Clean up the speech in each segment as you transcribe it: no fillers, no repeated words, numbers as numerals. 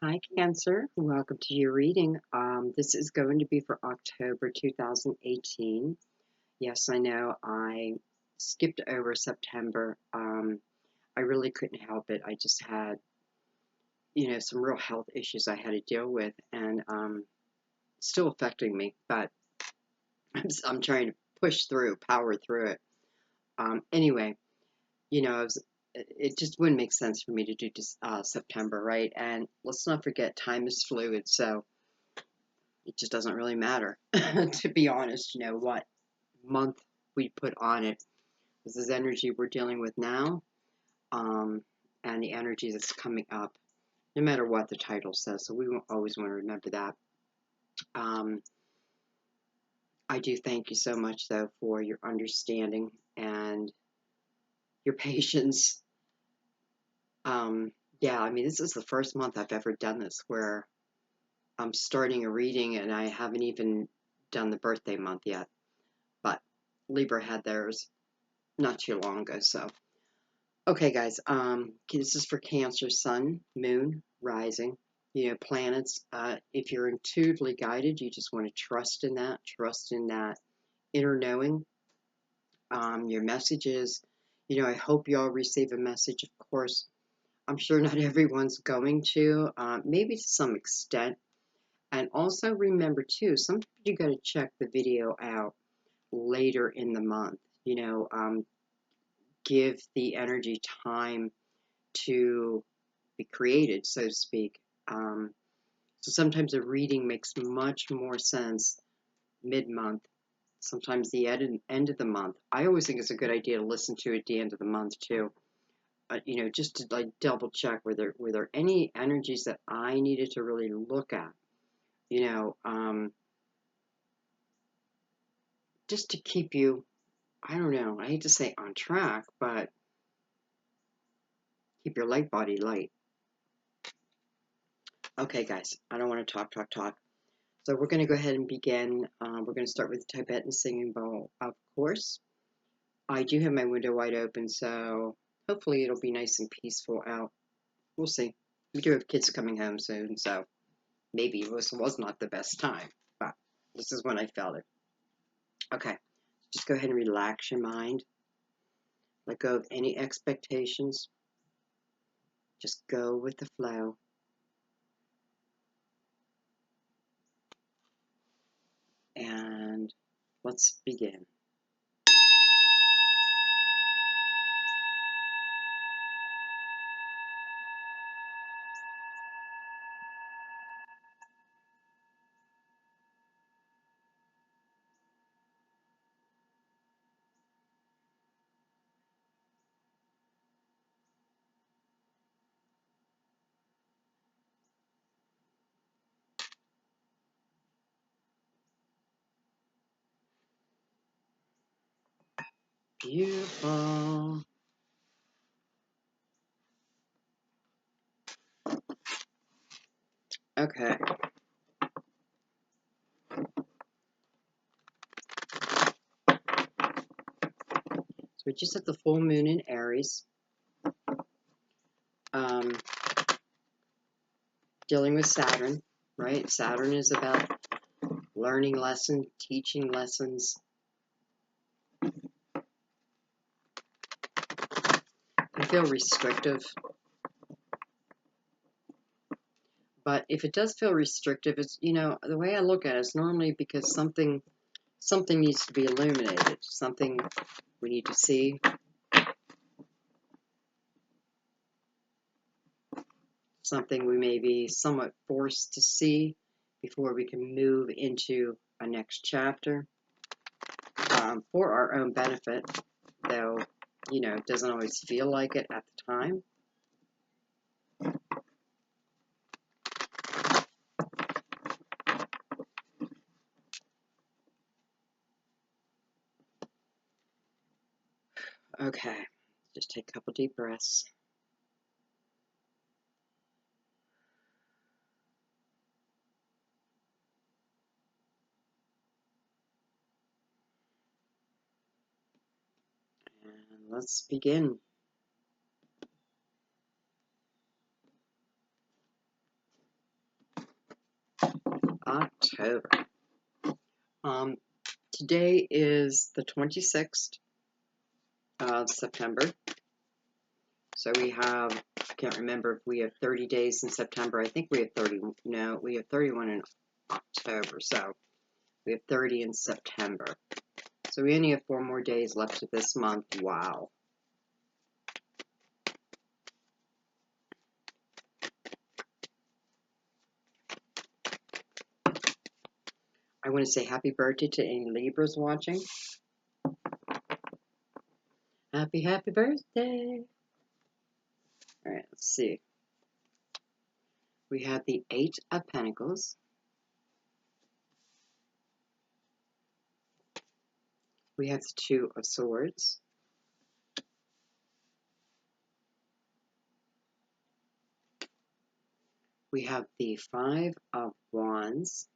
Hi, Cancer. Welcome to your reading. This is going to be for October 2018. Yes, I know I skipped over September. I really couldn't help it. I just had, some real health issues I had to deal with, and still affecting me. But I'm trying to push through, power through it. Anyway, it just wouldn't make sense for me to do September, right? And let's not forget, time is fluid, so it just doesn't really matter, to be honest, what month we put on it. This is energy we're dealing with now, and the energy that's coming up, no matter what the title says. So we always want to remember that. I do thank you so much, though, for your understanding and your patience. Yeah, I mean, this is the first month I've ever done this where I'm starting a reading and I haven't even done the birthday month yet. But Libra had theirs not too long ago. So, okay, guys, this is for Cancer, Sun, Moon, Rising, planets. If you're intuitively guided, you just want to trust in that inner knowing. Your messages, I hope you all receive a message. Of course, I'm sure not everyone's going to, maybe to some extent. And also remember, too, sometimes you got to check the video out later in the month. Give the energy time to be created, so to speak. So sometimes a reading makes much more sense mid-month, sometimes the end of the month. I always think it's a good idea to listen to it at the end of the month too. Just to like double check were there any energies that I needed to really look at. Just to keep you, I don't know, I hate to say on track, but keep your light body light. Okay, guys, I don't want to talk. So we're going to go ahead and begin. We're going to start with the Tibetan singing bowl, of course. I do have my window wide open, so hopefully it'll be nice and peaceful out. We'll see. We do have kids coming home soon, so maybe this was not the best time, but this is when I felt it. Okay, just go ahead and relax your mind. Let go of any expectations. Just go with the flow. And let's begin. Beautiful. Okay. So we just had the full moon in Aries. Dealing with Saturn, right? Saturn is about learning lessons, teaching lessons. I feel restrictive. But if it does feel restrictive, it's, the way I look at it is normally because something needs to be illuminated, something we need to see, something we may be somewhat forced to see before we can move into a next chapter, for our own benefit, though, it doesn't always feel like it at the time. Okay, just take a couple deep breaths. And let's begin. October. Today is the 26th of September. So we have, I can't remember if we have 30 days in September. I think we have 30, no, we have 31 in October. So we have 30 in September. So we only have 4 more days left of this month. Wow. I want to say happy birthday to any Libras watching. Happy, happy birthday. All right, let's see. We have the 8 of Pentacles. We have the 2 of Swords. We have the 5 of Wands.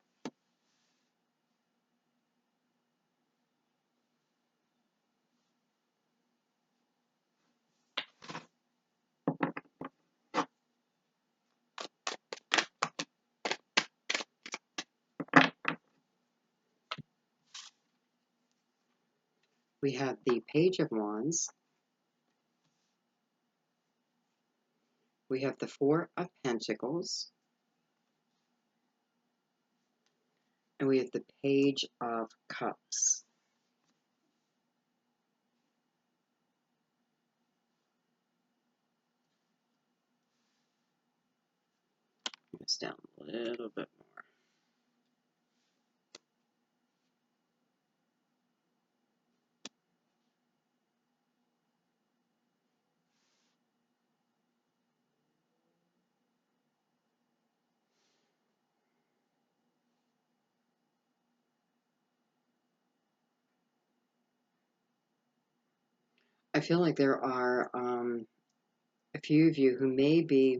We have the Page of Wands. We have the 4 of Pentacles. And we have the Page of Cups. This down a little bit more. I feel like there are a few of you who may be,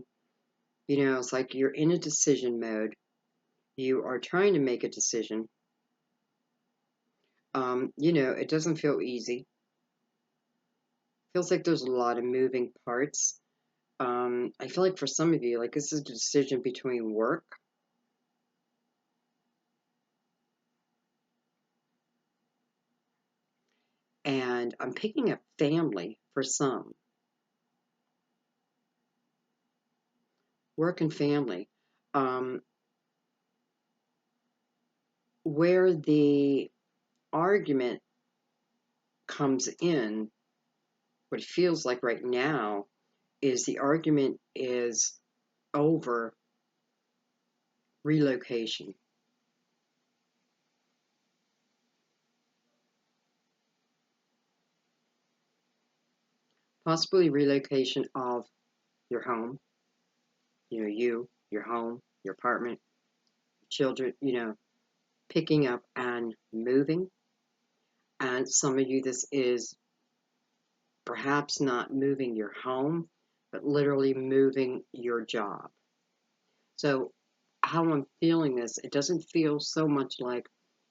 you know, it's like you're in a decision mode. You are trying to make a decision. You know, it doesn't feel easy. Feels like there's a lot of moving parts. I feel like for some of you, like this is a decision between work and I'm picking up family for some. Work and family. Where the argument comes in, what it feels like right now is the argument is over relocation. Possibly relocation of your home, you know, your home, your apartment, children, you know, picking up and moving. And some of you, this is perhaps not moving your home, but literally moving your job. So how I'm feeling this, it doesn't feel so much like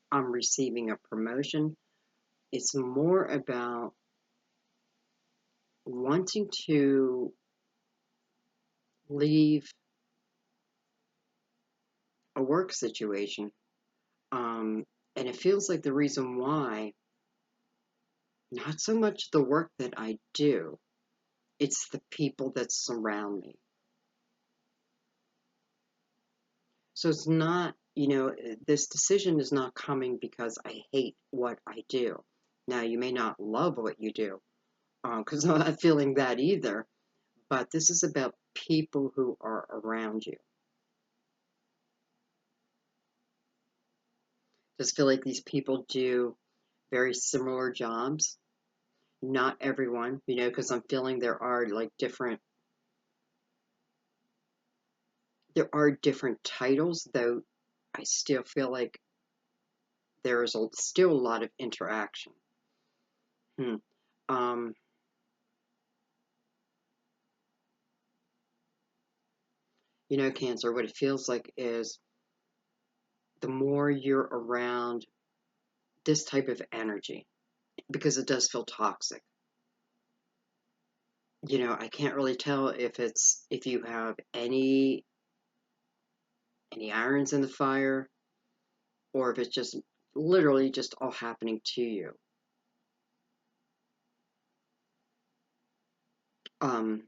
I'm receiving a promotion. It's more about wanting to leave a work situation. And it feels like the reason why, not so much the work that I do, it's the people that surround me. So it's not, you know, this decision is not coming because I hate what I do. Now, you may not love what you do, because I'm not feeling that either, but this is about people who are around you. Just feel like these people do very similar jobs. Not everyone, you know, because I'm feeling there are different titles, though I still feel like there is still a lot of interaction. You know, Cancer, what it feels like is the more you're around this type of energy, because it does feel toxic. You know, I can't really tell if you have any irons in the fire, or if it's just literally just all happening to you. Um,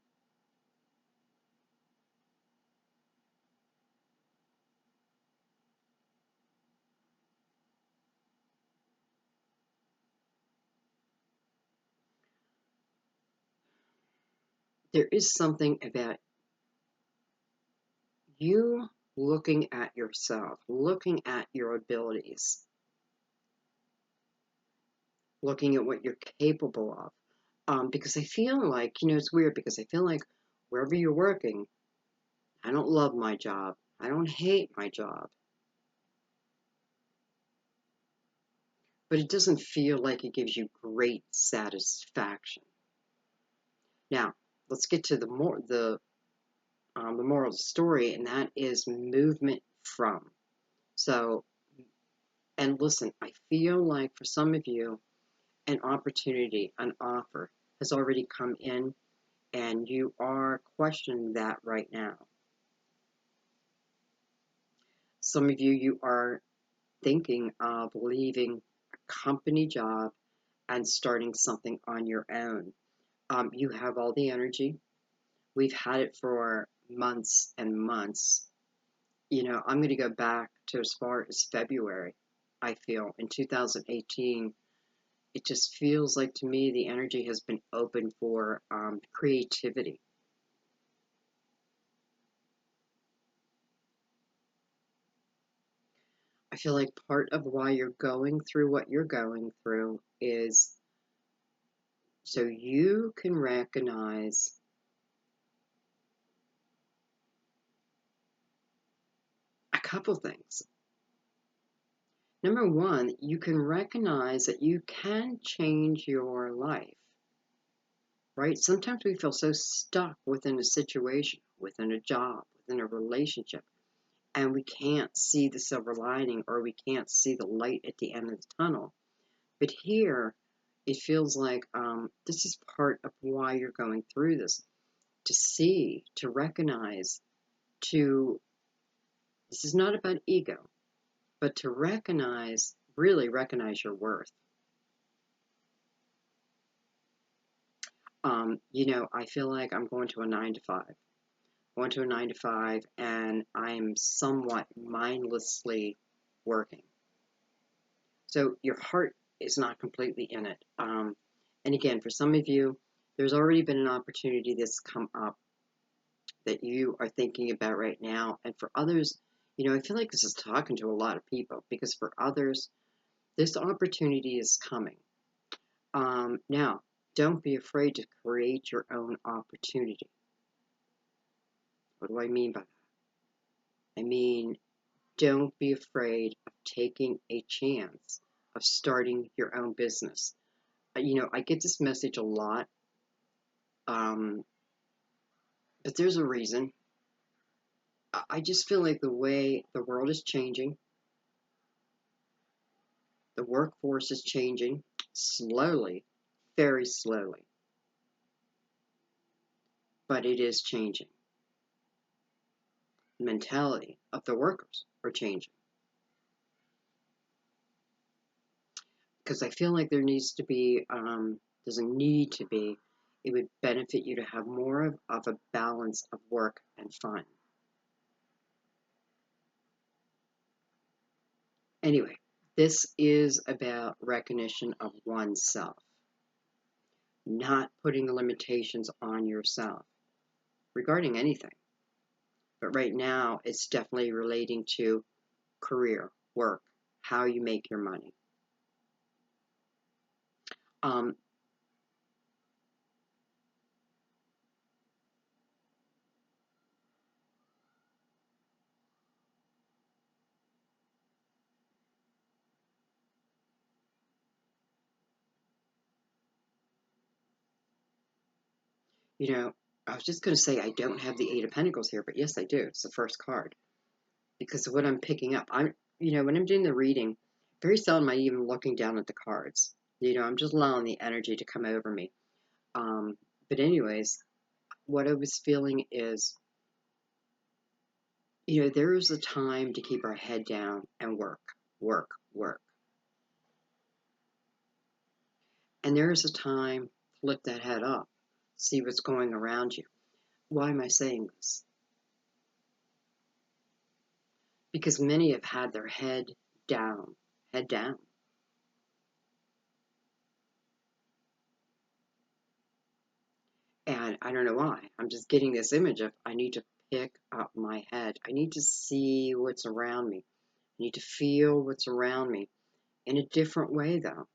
there is something about you looking at yourself, looking at your abilities, looking at what you're capable of. Because I feel like, it's weird because I feel like wherever you're working, I don't love my job. I don't hate my job. But it doesn't feel like it gives you great satisfaction. Now, let's get to the moral of the story, and that is movement from. So, and listen, I feel like for some of you, an opportunity, an offer has already come in, and you are questioning that right now. Some of you are thinking of leaving a company job and starting something on your own. You have all the energy. We've had it for months and months. I'm going to go back to as far as February, I feel. In 2018, it just feels like to me the energy has been open for creativity. I feel like part of why you're going through what you're going through is so you can recognize a couple things. Number one, you can recognize that you can change your life, right? Sometimes we feel so stuck within a situation, within a job, within a relationship, and we can't see the silver lining or we can't see the light at the end of the tunnel. But here, it feels like this is part of why you're going through this, to see, to recognize, this is not about ego, but to recognize, really recognize your worth. I feel like I'm going to a 9 to 5. Going to a 9 to 5, and I'm somewhat mindlessly working. So your heart is not completely in it. And again, for some of you, there's already been an opportunity that's come up that you are thinking about right now. And for others, I feel like this is talking to a lot of people because for others, this opportunity is coming. Now, don't be afraid to create your own opportunity. What do I mean by that? I mean, don't be afraid of taking a chance of starting your own business. I get this message a lot, but there's a reason. I just feel like the way the world is changing, the workforce is changing slowly, very slowly, but it is changing. The mentality of the workers are changing. Because I feel like there needs to be, doesn't need to be, it would benefit you to have more of a balance of work and fun. Anyway, this is about recognition of oneself, not putting limitations on yourself regarding anything. But right now, it's definitely relating to career, work, how you make your money. Um, I was just going to say I don't have the Eight of Pentacles here, but yes, I do. It's the first card because of what I'm picking up. When I'm doing the reading, very seldom am I even looking down at the cards. I'm just allowing the energy to come over me. But anyways, what I was feeling is, there is a time to keep our head down and work. work, work. And there is a time to lift that head up, see what's going around you. Why am I saying this? Because many have had their head down, head down. And I don't know why. I'm just getting this image of I need to pick up my head. I need to see what's around me. I need to feel what's around me in a different way, though.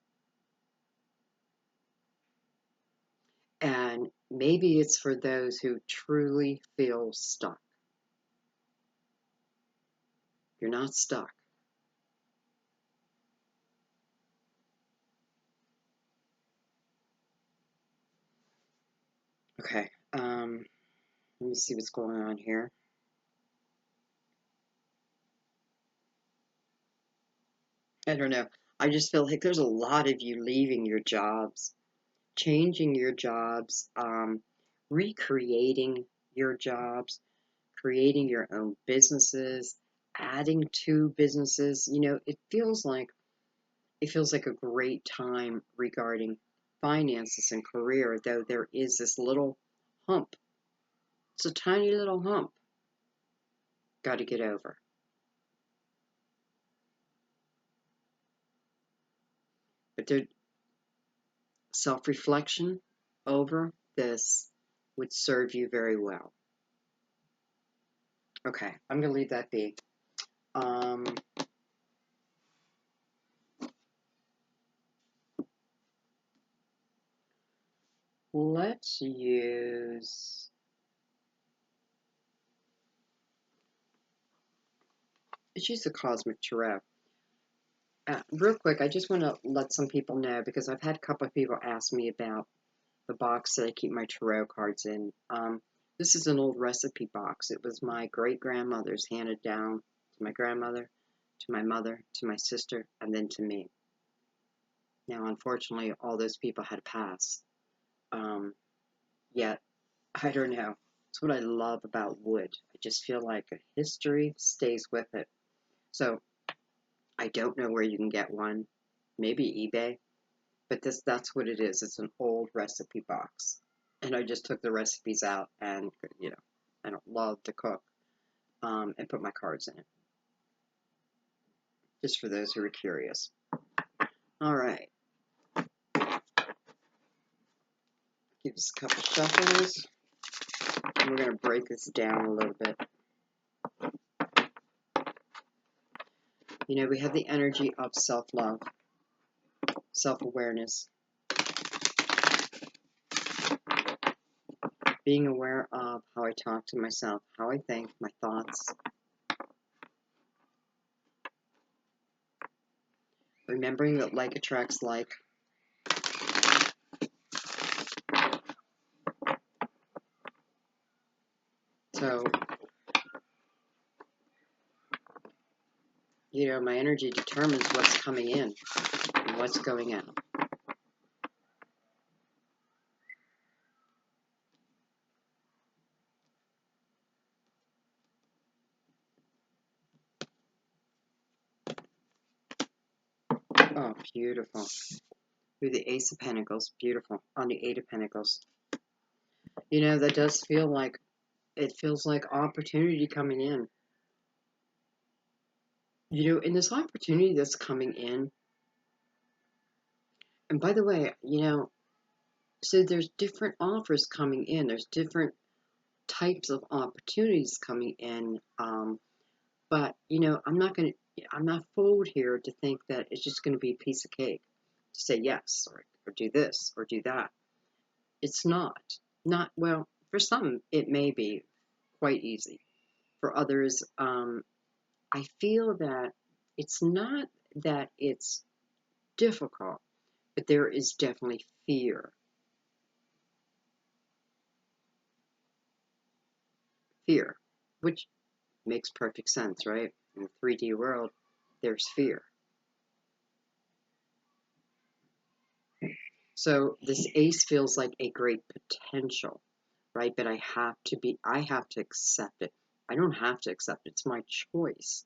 And maybe it's for those who truly feel stuck. You're not stuck. Okay, let me see what's going on here. I don't know. I just feel like there's a lot of you leaving your jobs, changing your jobs, recreating your jobs, creating your own businesses, adding to businesses. You know, it feels like a great time regarding finances and career, though there is this little hump. It's a tiny little hump. Got to get over. But there, self-reflection over this would serve you very well. Okay, I'm going to leave that be. Um, let's use the Cosmic Tarot. Real quick, I just want to let some people know, because I've had a couple of people ask me about the box that I keep my tarot cards in. This is an old recipe box. It was my great-grandmother's, handed down to my grandmother, to my mother, to my sister, and then to me. Now, unfortunately, all those people had passed. Yet, I don't know. It's what I love about wood. I just feel like a history stays with it. So, I don't know where you can get one. Maybe eBay. But that's what it is. It's an old recipe box. And I just took the recipes out and, you know, I don't love to cook, and put my cards in it. Just for those who are curious. All right. Give us a couple shuffles. And we're going to break this down a little bit. You know, we have the energy of self-love, self-awareness, being aware of how I talk to myself, how I think, my thoughts. Remembering that like attracts like. So, you know, my energy determines what's coming in and what's going out. Oh, beautiful. Through the Ace of Pentacles, beautiful. On the Eight of Pentacles. You know, that does feel like, it feels like opportunity coming in. You know, in this opportunity that's coming in, and by the way, you know, so there's different offers coming in. There's different types of opportunities coming in. But, you know, I'm not fooled here to think that it's just going to be a piece of cake to say yes, or do this, or do that. It's not. Not, well, for some, it may be quite easy. For others, I feel that it's not that it's difficult, but there is definitely fear. Fear, which makes perfect sense, right? In the 3D world, there's fear. So this ace feels like a great potential, right? But I have to accept it. I don't have to accept it. It's my choice.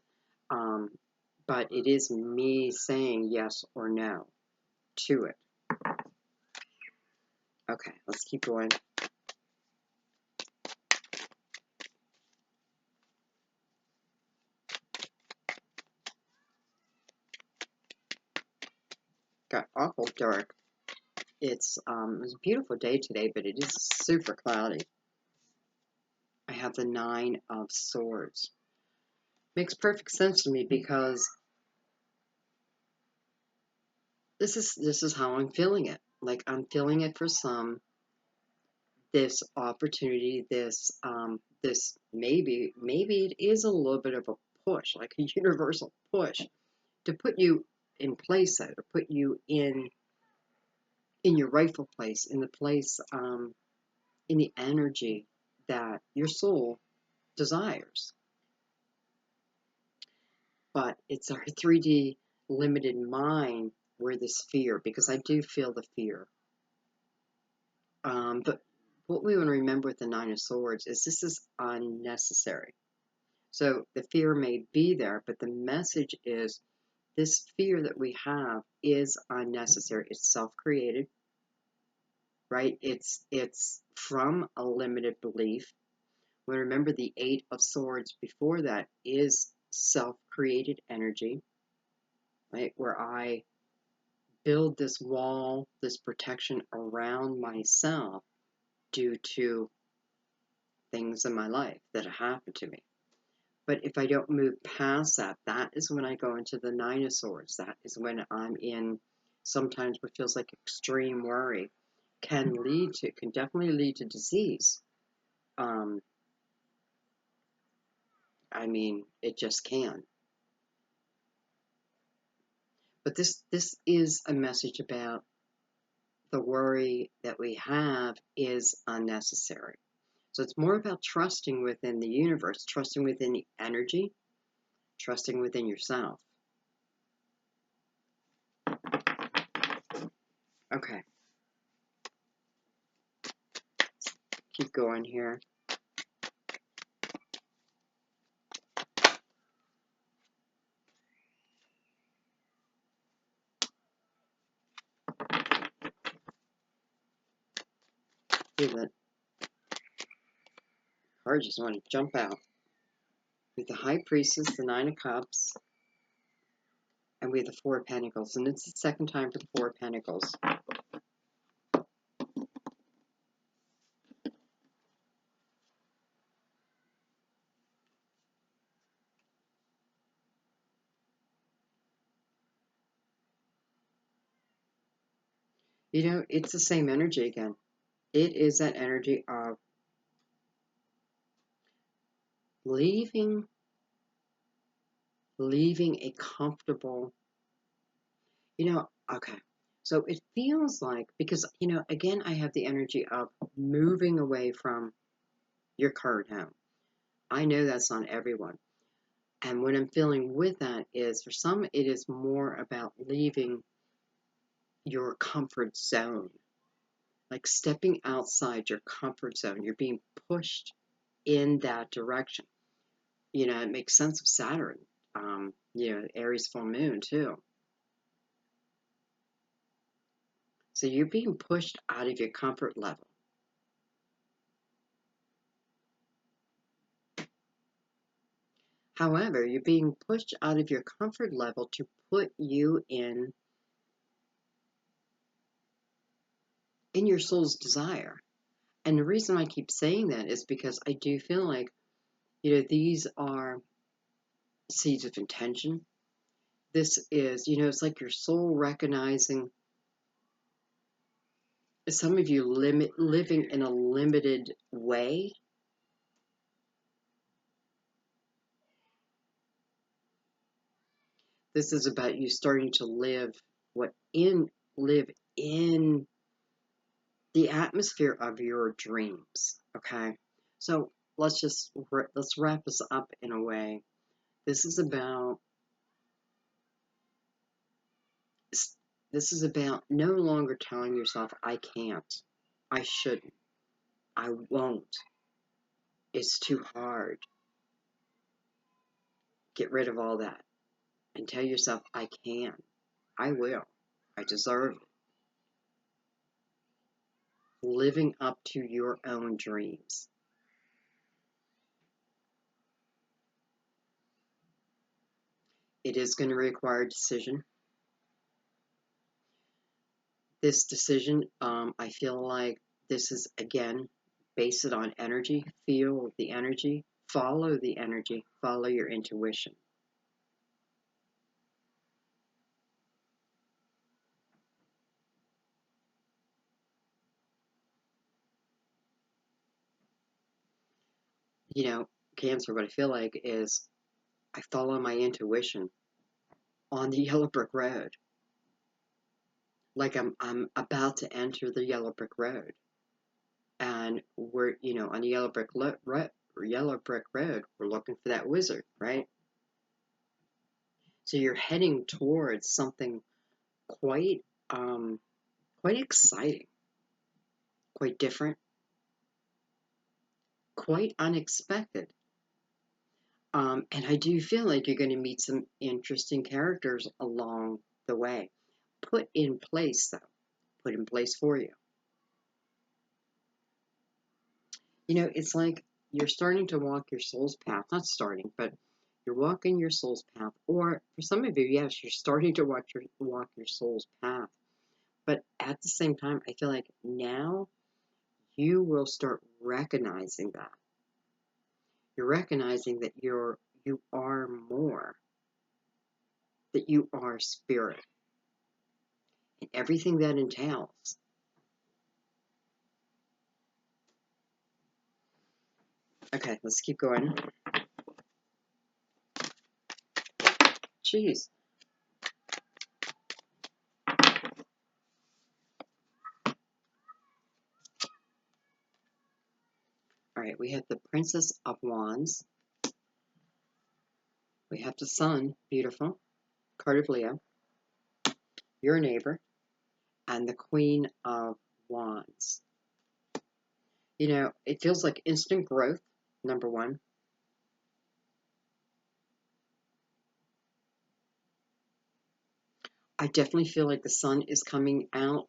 but it is me saying yes or no to it. Okay, let's keep going. Got awful dark. It's it was a beautiful day today, but it is super cloudy. I have the 9 of Swords. Makes perfect sense to me because this is how I'm feeling it. Like I'm feeling it for some. This opportunity, this maybe it is a little bit of a push, like a universal push to put you in place, to put you in your rightful place, in the place, in the energy that your soul desires. But it's our 3D limited mind where this fear, because I do feel the fear. But what we want to remember with the 9 of Swords is this is unnecessary. So the fear may be there, but the message is this fear that we have is unnecessary. It's self-created, right? It's from a limited belief. We remember the 8 of Swords before that is self-created energy, right? Where I build this wall, this protection around myself due to things in my life that have happened to me. But if I don't move past that, that is when I go into the 9 of Swords. That is when I'm in sometimes what feels like extreme worry. Can definitely lead to disease. I mean, it just can. But this is a message about the worry that we have is unnecessary. So it's more about trusting within the universe, trusting within the energy, trusting within yourself. Okay. Keep going here. Feel it. Cards just want to jump out. With the High Priestess, the 9 of Cups, and we have the 4 of Pentacles. And it's the second time for the 4 of Pentacles. You know, it's the same energy again. It is that energy of leaving a comfortable, okay. So it feels like, because, again, I have the energy of moving away from your current home. I know that's not everyone. And what I'm feeling with that is, for some, it is more about leaving your comfort zone, like stepping outside your comfort zone. You're being pushed in that direction. It makes sense of Saturn, Aries full moon too. So you're being pushed out of your comfort level. However, you're being pushed out of your comfort level to put you in your soul's desire. And the reason I keep saying that is because I do feel like, these are seeds of intention. This is, it's like your soul recognizing some of you living in a limited way. This is about you starting to live in the atmosphere of your dreams. Okay, so let's wrap this up in a way. This is about no longer telling yourself, I can't, I shouldn't, I won't, it's too hard. Get rid of all that. and tell yourself, I can, I will, I deserve it. Living up to your own dreams. It is going to require a decision. This decision, I feel like this is, again, base it on energy, feel the energy, follow the energy, follow your intuition. You know, Cancer, what I feel like is I follow my intuition on the yellow brick road. Like I'm about to enter the yellow brick road. And we're, on the yellow brick road, we're looking for that wizard, right? So you're heading towards something quite quite exciting, quite different, quite unexpected. And I do feel like you're going to meet some interesting characters along the way. Put in place, though. Put in place for you. It's like you're starting to walk your soul's path. Not starting, but you're walking your soul's path. Or for some of you, yes, you're starting to walk your soul's path. But at the same time, I feel like now you will start recognizing that. You're recognizing that you are more, that you are spirit, and everything that entails. Okay, let's keep going. Jeez. All right, we have the Princess of Wands. We have the Sun, beautiful, card of Leo, your neighbor, and the Queen of Wands. It feels like instant growth, number one. I definitely feel like the sun is coming out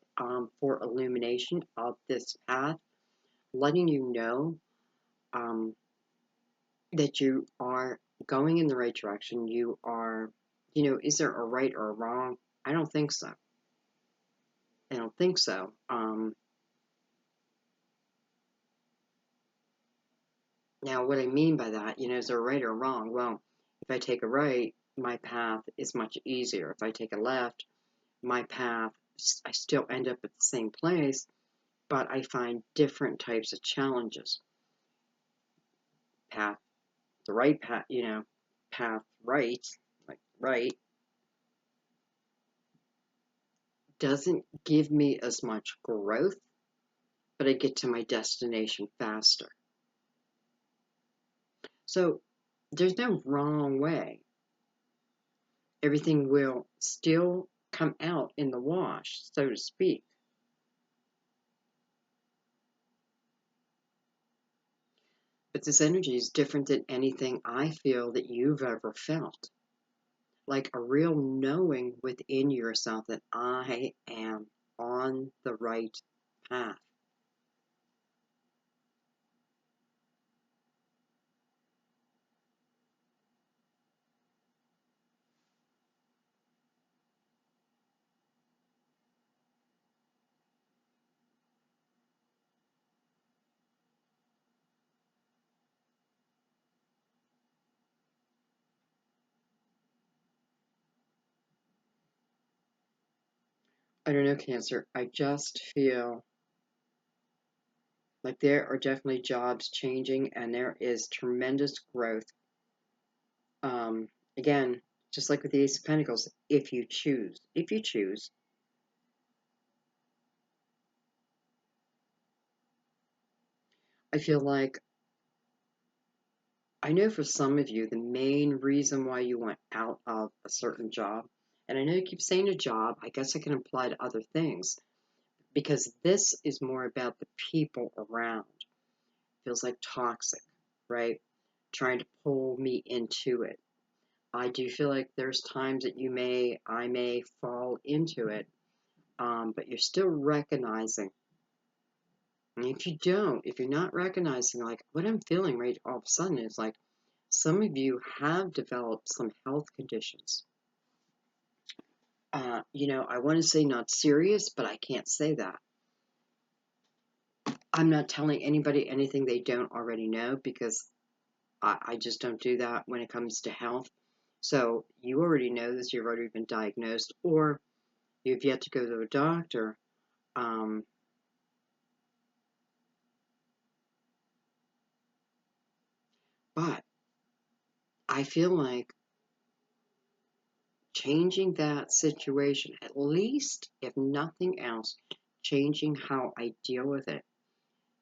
for illumination of this path, letting you know that you are going in the right direction. You are, is there a right or a wrong? I don't think so. I don't think so. Now, what I mean by that, is there a right or wrong? Well, if I take a right, my path is much easier. If I take a left, my path, I still end up at the same place, but I find different types of challenges. Path, the right path, path right, like right, doesn't give me as much growth, but I get to my destination faster. So there's no wrong way. Everything will still come out in the wash, so to speak. But this energy is different than anything I feel that you've ever felt. Like a real knowing within yourself that I am on the right path. I don't know, Cancer. I just feel like there are definitely jobs changing and there is tremendous growth. Again, just like with the Ace of Pentacles, if you choose, I feel like, I know for some of you, the main reason why you want out of a certain job, and I know you keep saying a job, I guess it can apply to other things, because this is more about the people around. Feels like toxic, right? Trying to pull me into it. I do feel like there's times that I may fall into it, but you're still recognizing. And if you're not recognizing, like what I'm feeling right all of a sudden is like some of you have developed some health conditions. I want to say not serious, but I can't say that. I'm not telling anybody anything they don't already know because I just don't do that when it comes to health. So you already know this, you've already been diagnosed, or you've yet to go to a doctor. Um, but I feel like changing that situation, at least if nothing else, changing how I deal with it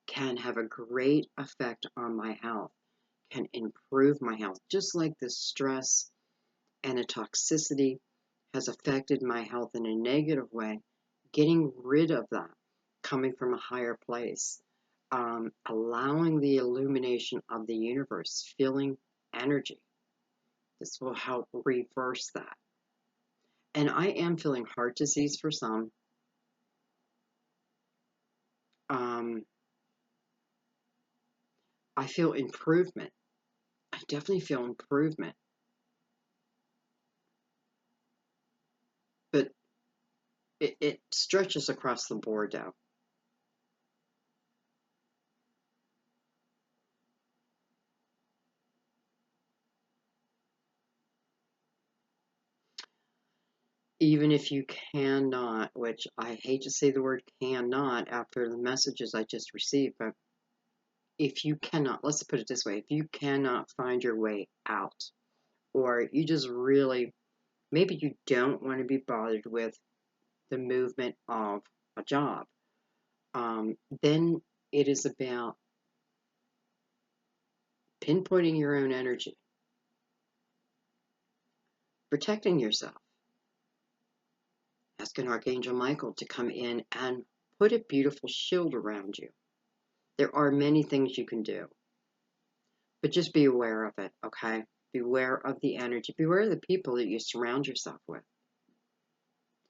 can have a great effect on my health, can improve my health, just like the stress and the toxicity has affected my health in a negative way. Getting rid of that, coming from a higher place, allowing the illumination of the universe, feeling energy. This will help reverse that. And I am feeling heart disease for some. Um, I feel improvement. I definitely feel improvement. But it stretches across the board now. Even if you cannot, which I hate to say the word cannot after the messages I just received, but if you cannot, let's put it this way, if you cannot find your way out, or you just really, maybe you don't want to be bothered with the movement of a job, then it is about pinpointing your own energy, protecting yourself, asking Archangel Michael to come in and put a beautiful shield around you. There are many things you can do, but just be aware of it, okay? Beware of the energy. Beware of the people that you surround yourself with.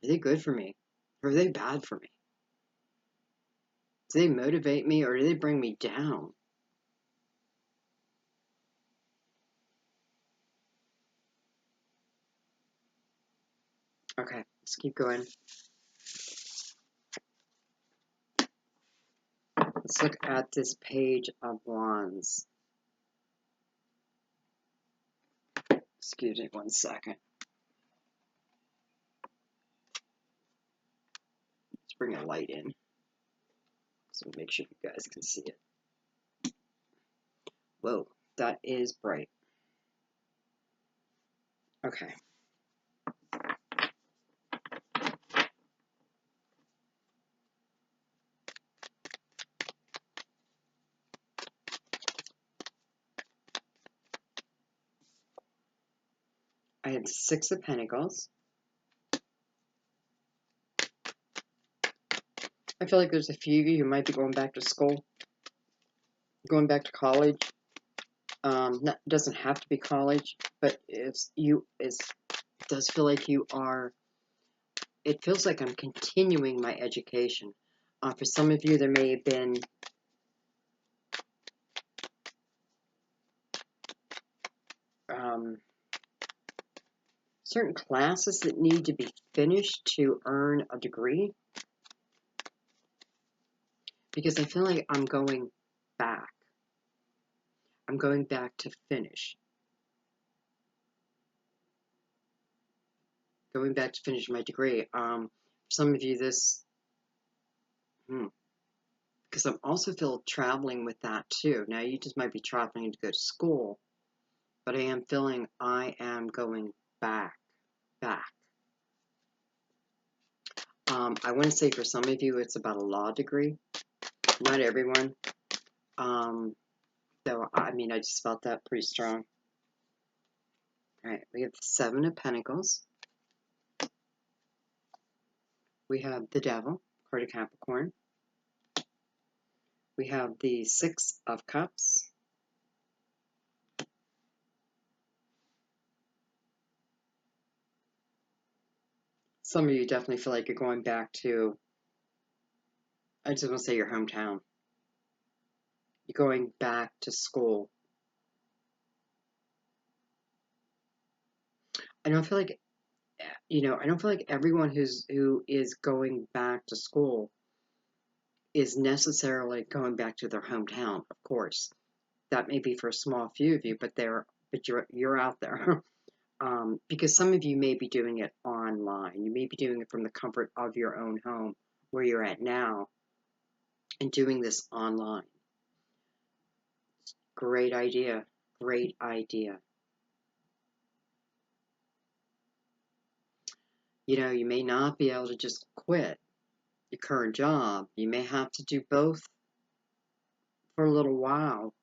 Are they good for me? Or are they bad for me? Do they motivate me or do they bring me down? Okay, let's keep going. Let's look at this Page of Wands. Excuse me 1 second. Let's bring a light in so make sure you guys can see it. Whoa, that is bright. Okay. I had 6 of Pentacles. I feel like there's a few of you who might be going back to school, going back to college. Doesn't have to be college, but it does feel like you are. It feels like I'm continuing my education. For some of you, there may have been certain classes that need to be finished to earn a degree, because I feel like I'm going back. I'm going back to finish. Going back to finish my degree. For some of you, because I'm also feel traveling with that too. Now, you just might be traveling to go to school, but I am feeling I am going back. I want to say for some of you, it's about a law degree. Not everyone. So, I mean, I just felt that pretty strong. All right, we have the 7 of Pentacles. We have the Devil, card of Capricorn. We have the 6 of Cups. Some of you definitely feel like you're going back to, I just want to say your hometown. You're going back to school. I don't feel like, I don't feel like everyone who is going back to school is necessarily going back to their hometown. Of course, that may be for a small few of you, but you're out there. Because some of you may be doing it online. You may be doing it from the comfort of your own home where you're at now and doing this online. Great idea. Great idea. You may not be able to just quit your current job. You may have to do both for a little while.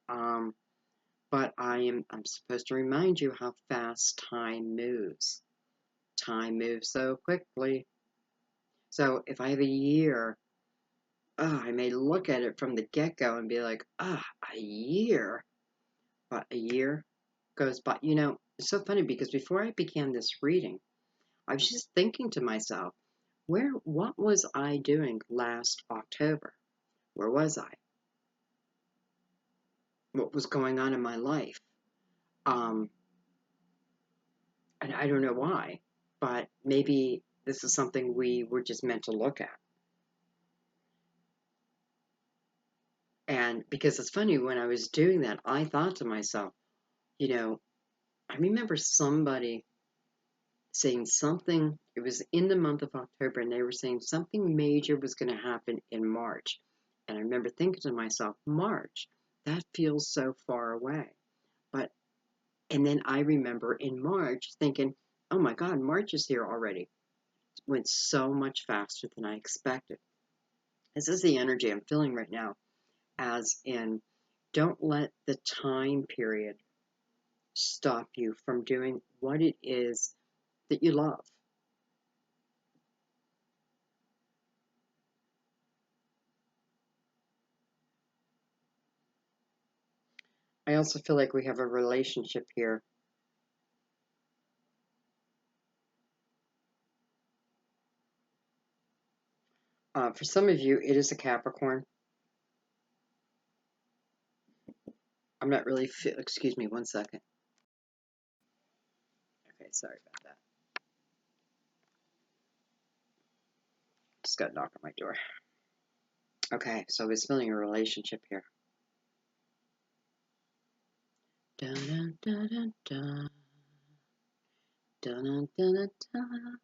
But I'm supposed to remind you how fast time moves. Time moves so quickly. So if I have a year, I may look at it from the get-go and be like, a year. But a year goes by. It's so funny because before I began this reading, I was just thinking to myself, what was I doing last October? Where was I? What was going on in my life? And I don't know why, but maybe this is something we were just meant to look at. And because it's funny, when I was doing that, I thought to myself, I remember somebody saying something, it was in the month of October, and they were saying something major was going to happen in March. And I remember thinking to myself, March, that feels so far away. And then I remember in March thinking, oh my God, March is here already. It went so much faster than I expected. This is the energy I'm feeling right now, as in, don't let the time period stop you from doing what it is that you love. I also feel like we have a relationship here. For some of you, it is a Capricorn. I'm not really, excuse me, one second. Okay, sorry about that. Just got a knock on my door. Okay, so I was feeling a relationship here. Dun, dun, dun, dun, dun. Dun, dun, dun, dun, dun.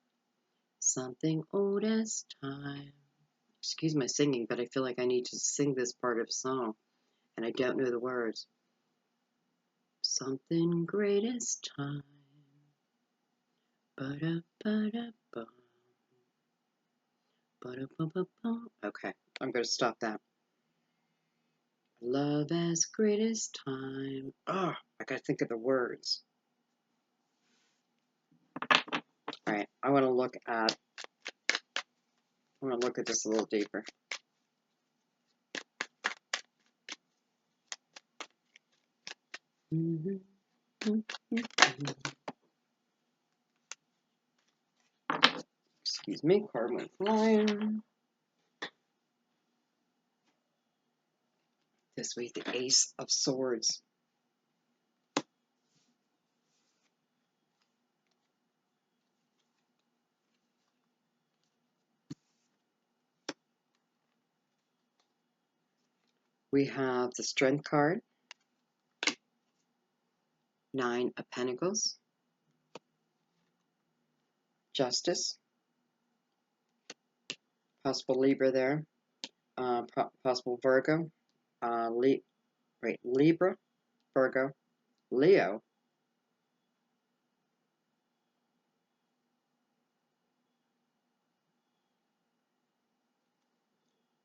Something old as time. Excuse my singing, but I feel like I need to sing this part of a song, and I don't know the words. Something great as time. Ba-da-ba-da-ba. Ba-da-ba-ba-ba. Okay, I'm going to stop that. Love as great as time. Oh, I got to think of the words. All right, I want to look at this a little deeper. Excuse me, card went flying. This week, the Ace of Swords. We have the Strength card, 9 of Pentacles, Justice, possible Libra there, possible Virgo, Libra, Virgo, Leo,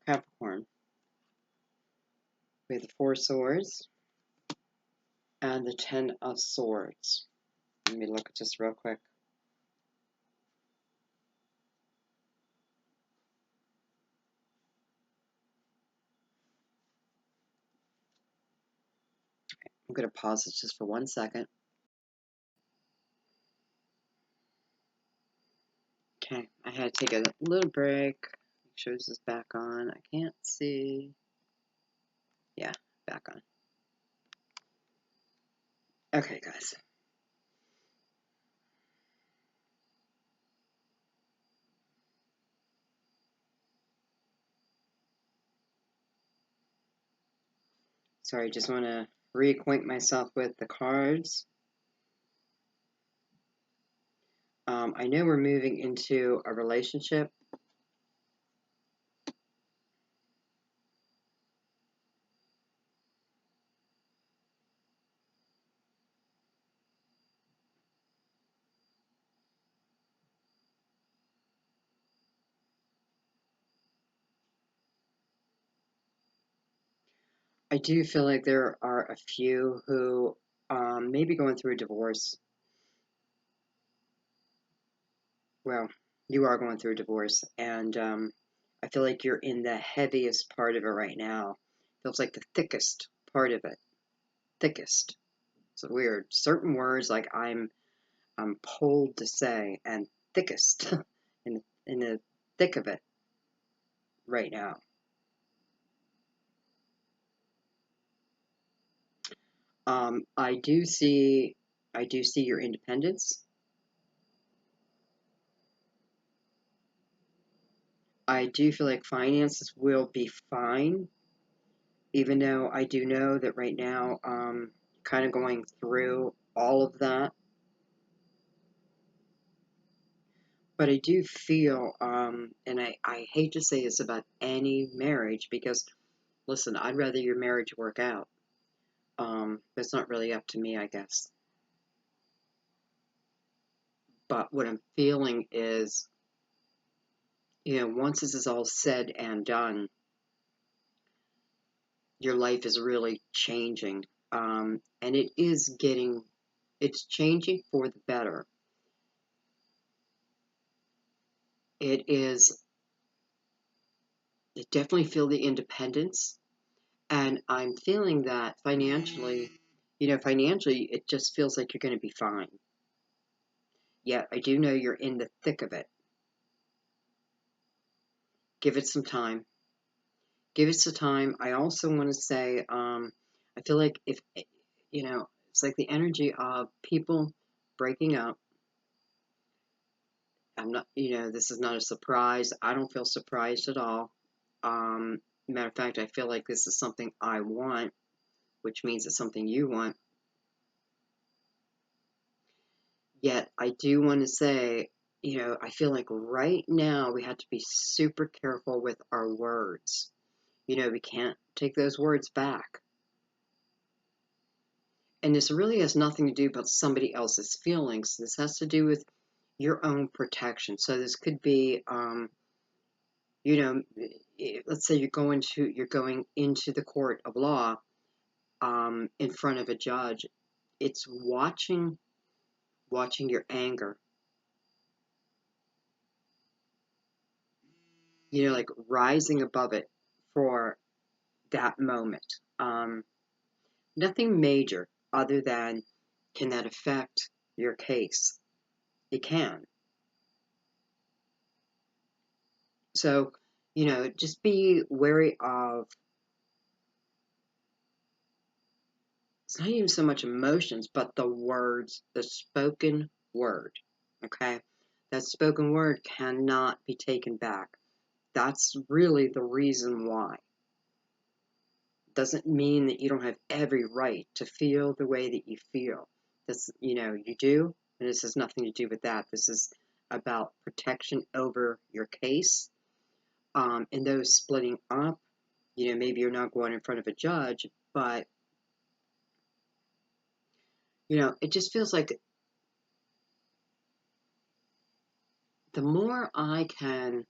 Capricorn. We have the 4 Swords and the 10 of Swords. Let me look at this real quick. I'm going to pause this just for 1 second. Okay, I had to take a little break. Make sure this is back on. I can't see. Yeah, back on. Okay, guys. Sorry, just want to reacquaint myself with the cards. I know we're moving into a relationship. I do feel like there are a few who may be going through a divorce. Well, you are going through a divorce, and I feel like you're in the heaviest part of it right now. Feels like the thickest part of it. Thickest. It's weird. Certain words like I'm pulled to say, and thickest in the thick of it right now. I do see your independence. I do feel like finances will be fine, even though I do know that right now, kind of going through all of that. But I do feel, and I hate to say this about any marriage because, listen, I'd rather your marriage work out. But it's not really up to me, I guess. But what I'm feeling is, once this is all said and done, your life is really changing. And it's changing for the better. It is, I definitely feel the independence. And I'm feeling that financially, it just feels like you're going to be fine. Yet, I do know you're in the thick of it. Give it some time. Give it some time. I also want to say, I feel like if, it's like the energy of people breaking up. I'm not, this is not a surprise. I don't feel surprised at all. Matter of fact, I feel like this is something I want, which means it's something you want. Yet, I do want to say, I feel like right now we have to be super careful with our words. We can't take those words back. And this really has nothing to do about somebody else's feelings. This has to do with your own protection. So this could be, let's say you're going into the court of law, in front of a judge. It's watching your anger. Like rising above it for that moment. Nothing major other than, can that affect your case? It can. So, just be wary of, it's not even so much emotions, but the words, the spoken word. Okay? That spoken word cannot be taken back. That's really the reason why. Doesn't mean that you don't have every right to feel the way that you feel. This, you do, and this has nothing to do with that. This is about protection over your case. And those splitting up, maybe you're not going in front of a judge, but, it just feels like the more I can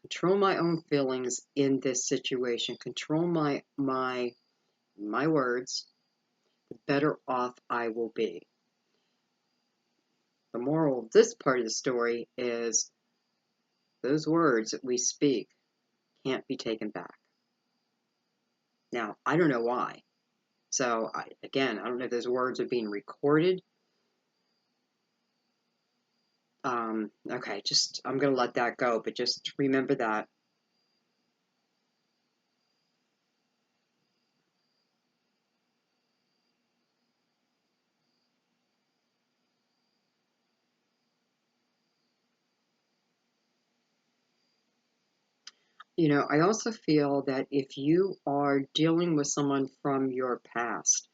control my own feelings in this situation, control my words, the better off I will be. The moral of this part of the story is those words that we speak can't be taken back. Now, I don't know why. So, I don't know if those words are being recorded. Okay, I'm going to let that go, but just remember that. You know, I also feel that if you are dealing with someone from your past,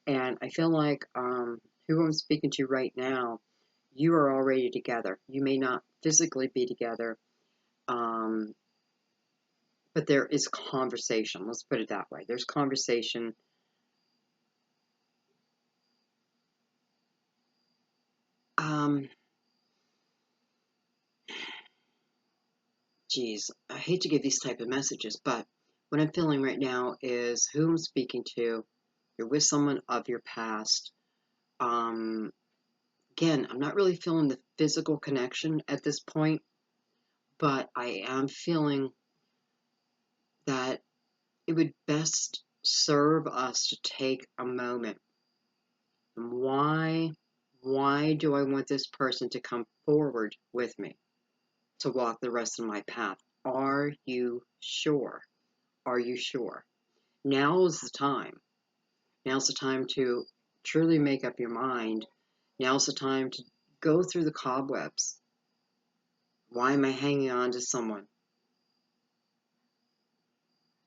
and I feel like who I'm speaking to right now, you are already together. You may not physically be together, um, but there is conversation. Let's put it that way. There's conversation. Um, Geez, I hate to give these type of messages, but what I'm feeling right now is who I'm speaking to. You're with someone of your past. Um, Again, I'm not really feeling the physical connection at this point, but I am feeling that it would best serve us to take a moment. And why do I want this person to come forward with me to walk the rest of my path? Are you sure? Are you sure? Now is the time. Now's the time to truly make up your mind. Now's the time to go through the cobwebs. Why am I hanging on to someone?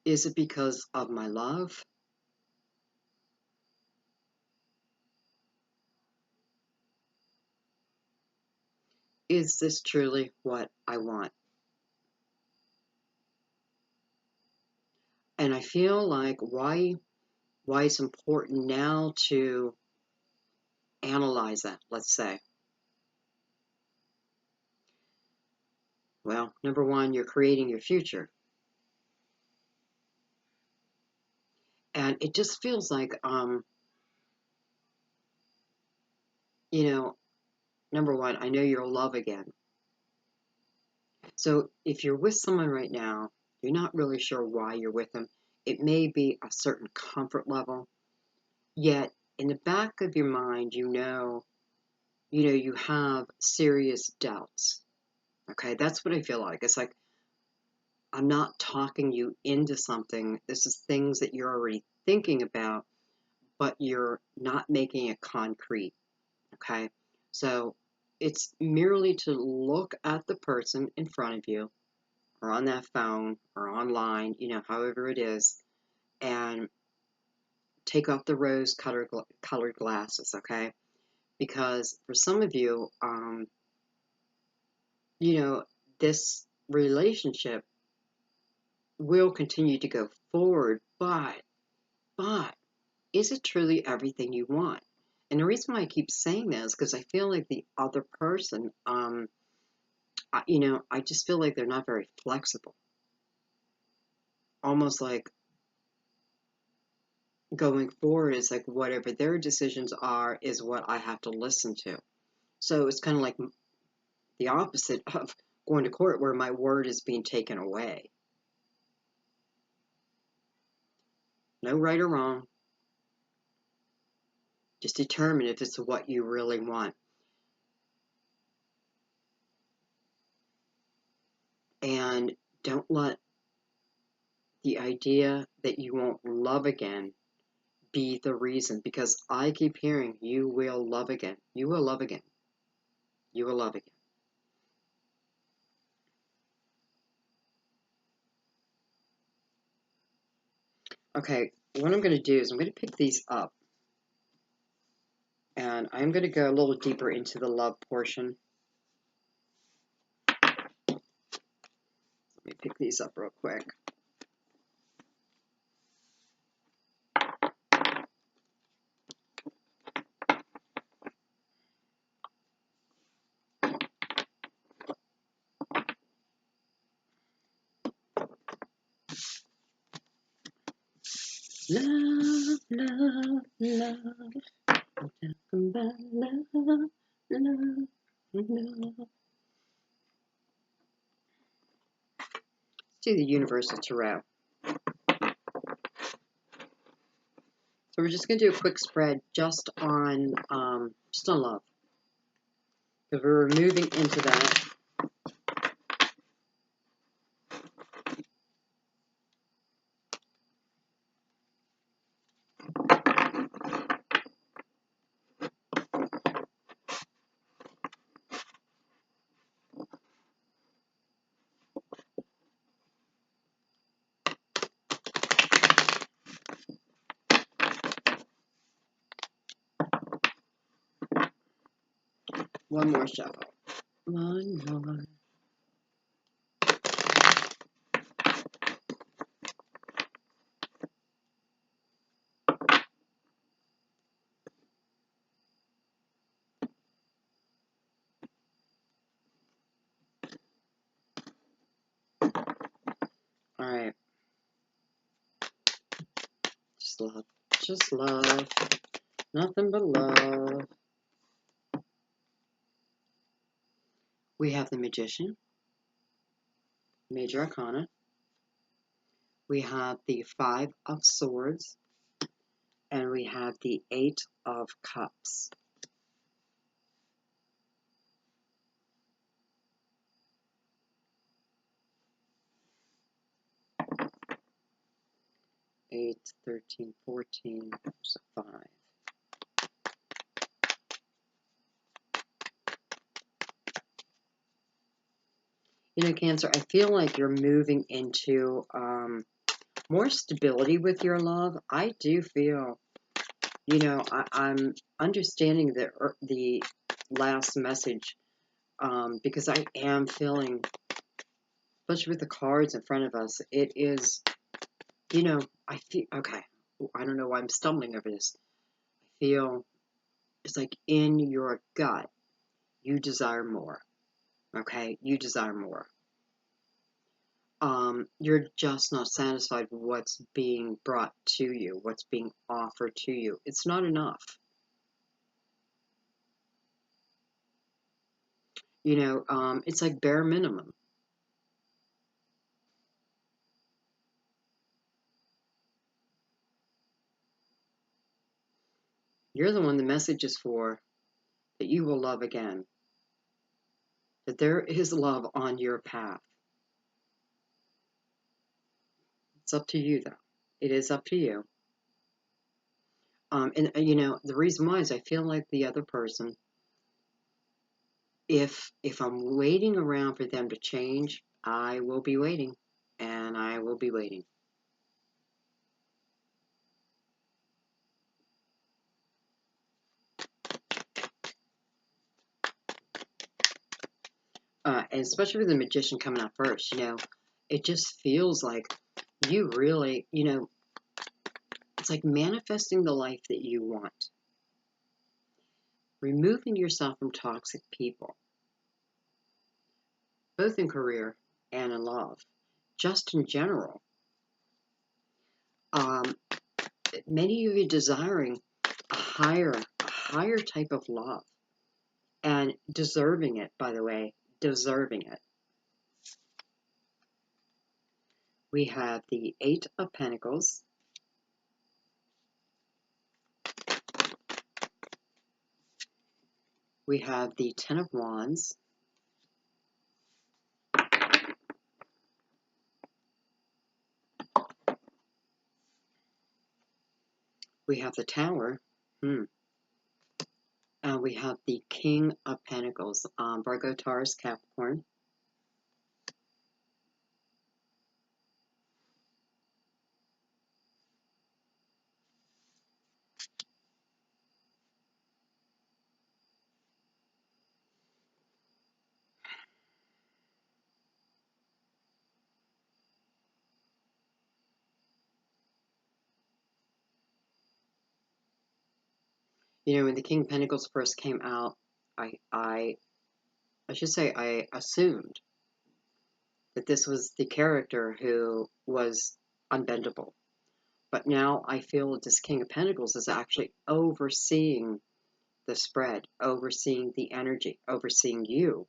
Is it because of my love? Is this truly what I want? And I feel like why it's important now to analyze that, let's say. Well, number one, you're creating your future. And it just feels like you know, number one, I know you'll love again. So if you're with someone right now, you're not really sure why you're with them. It may be a certain comfort level, yet in the back of your mind, you have serious doubts. Okay, that's what I feel like. It's like I'm not talking you into something. This is things that you're already thinking about, but you're not making it concrete. Okay, so it's merely to look at the person in front of you or on that phone or online, however it is, and take off the rose colored glasses, okay? Because for some of you, you know, this relationship will continue to go forward, but is it truly everything you want? And the reason why I keep saying this is because I feel like the other person, I just feel like they're not very flexible. Almost like going forward is like whatever their decisions are is what I have to listen to. So it's kind of like the opposite of going to court where my word is being taken away. No right or wrong. Just determine if it's what you really want. And don't let the idea that you won't love again be the reason, because I keep hearing you will love again. You will love again. You will love again. Okay, what I'm going to do is I'm going to pick these up and I'm going to go a little deeper into the love portion. Let me pick these up real quick. Love, love, love. I'm talking about love, love, love. Let's do the Universal Tarot. So we're just going to do a quick spread just on love. Because we're moving into that. One more shuffle. One more. Alright. Just love. Just love. Nothing but love. We have the Magician. Major Arcana. We have the Five of Swords. And we have the Eight of Cups. Eight, 13, 14, there's a 5. You know, Cancer, I feel like you're moving into more stability with your love. I do feel, you know, I'm understanding the last message because I am feeling, especially with the cards in front of us, it is, you know, I feel, okay, I don't know why I'm stumbling over this. I feel it's like in your gut, you desire more, okay? You desire more. You're just not satisfied with what's being brought to you, what's being offered to you. It's not enough. You know, it's like bare minimum. You're the one the message is for, that you will love again, that there is love on your path. It's up to you, though. It is up to you. And you know, the reason why is I feel like the other person, if I'm waiting around for them to change, I will be waiting, and I will be waiting. And especially with the Magician coming out first, you know, it just feels like you really, you know, it's like manifesting the life that you want. Removing yourself from toxic people, both in career and in love, just in general. Many of you desiring a higher type of love, and deserving it, by the way, deserving it. We have the Eight of Pentacles. We have the Ten of Wands. We have the Tower. We have the King of Pentacles, Virgo, Taurus, Capricorn. You know, when the King of Pentacles first came out, I should say I assumed that this was the character who was unbendable. But now I feel that this King of Pentacles is actually overseeing the spread, overseeing the energy, overseeing you.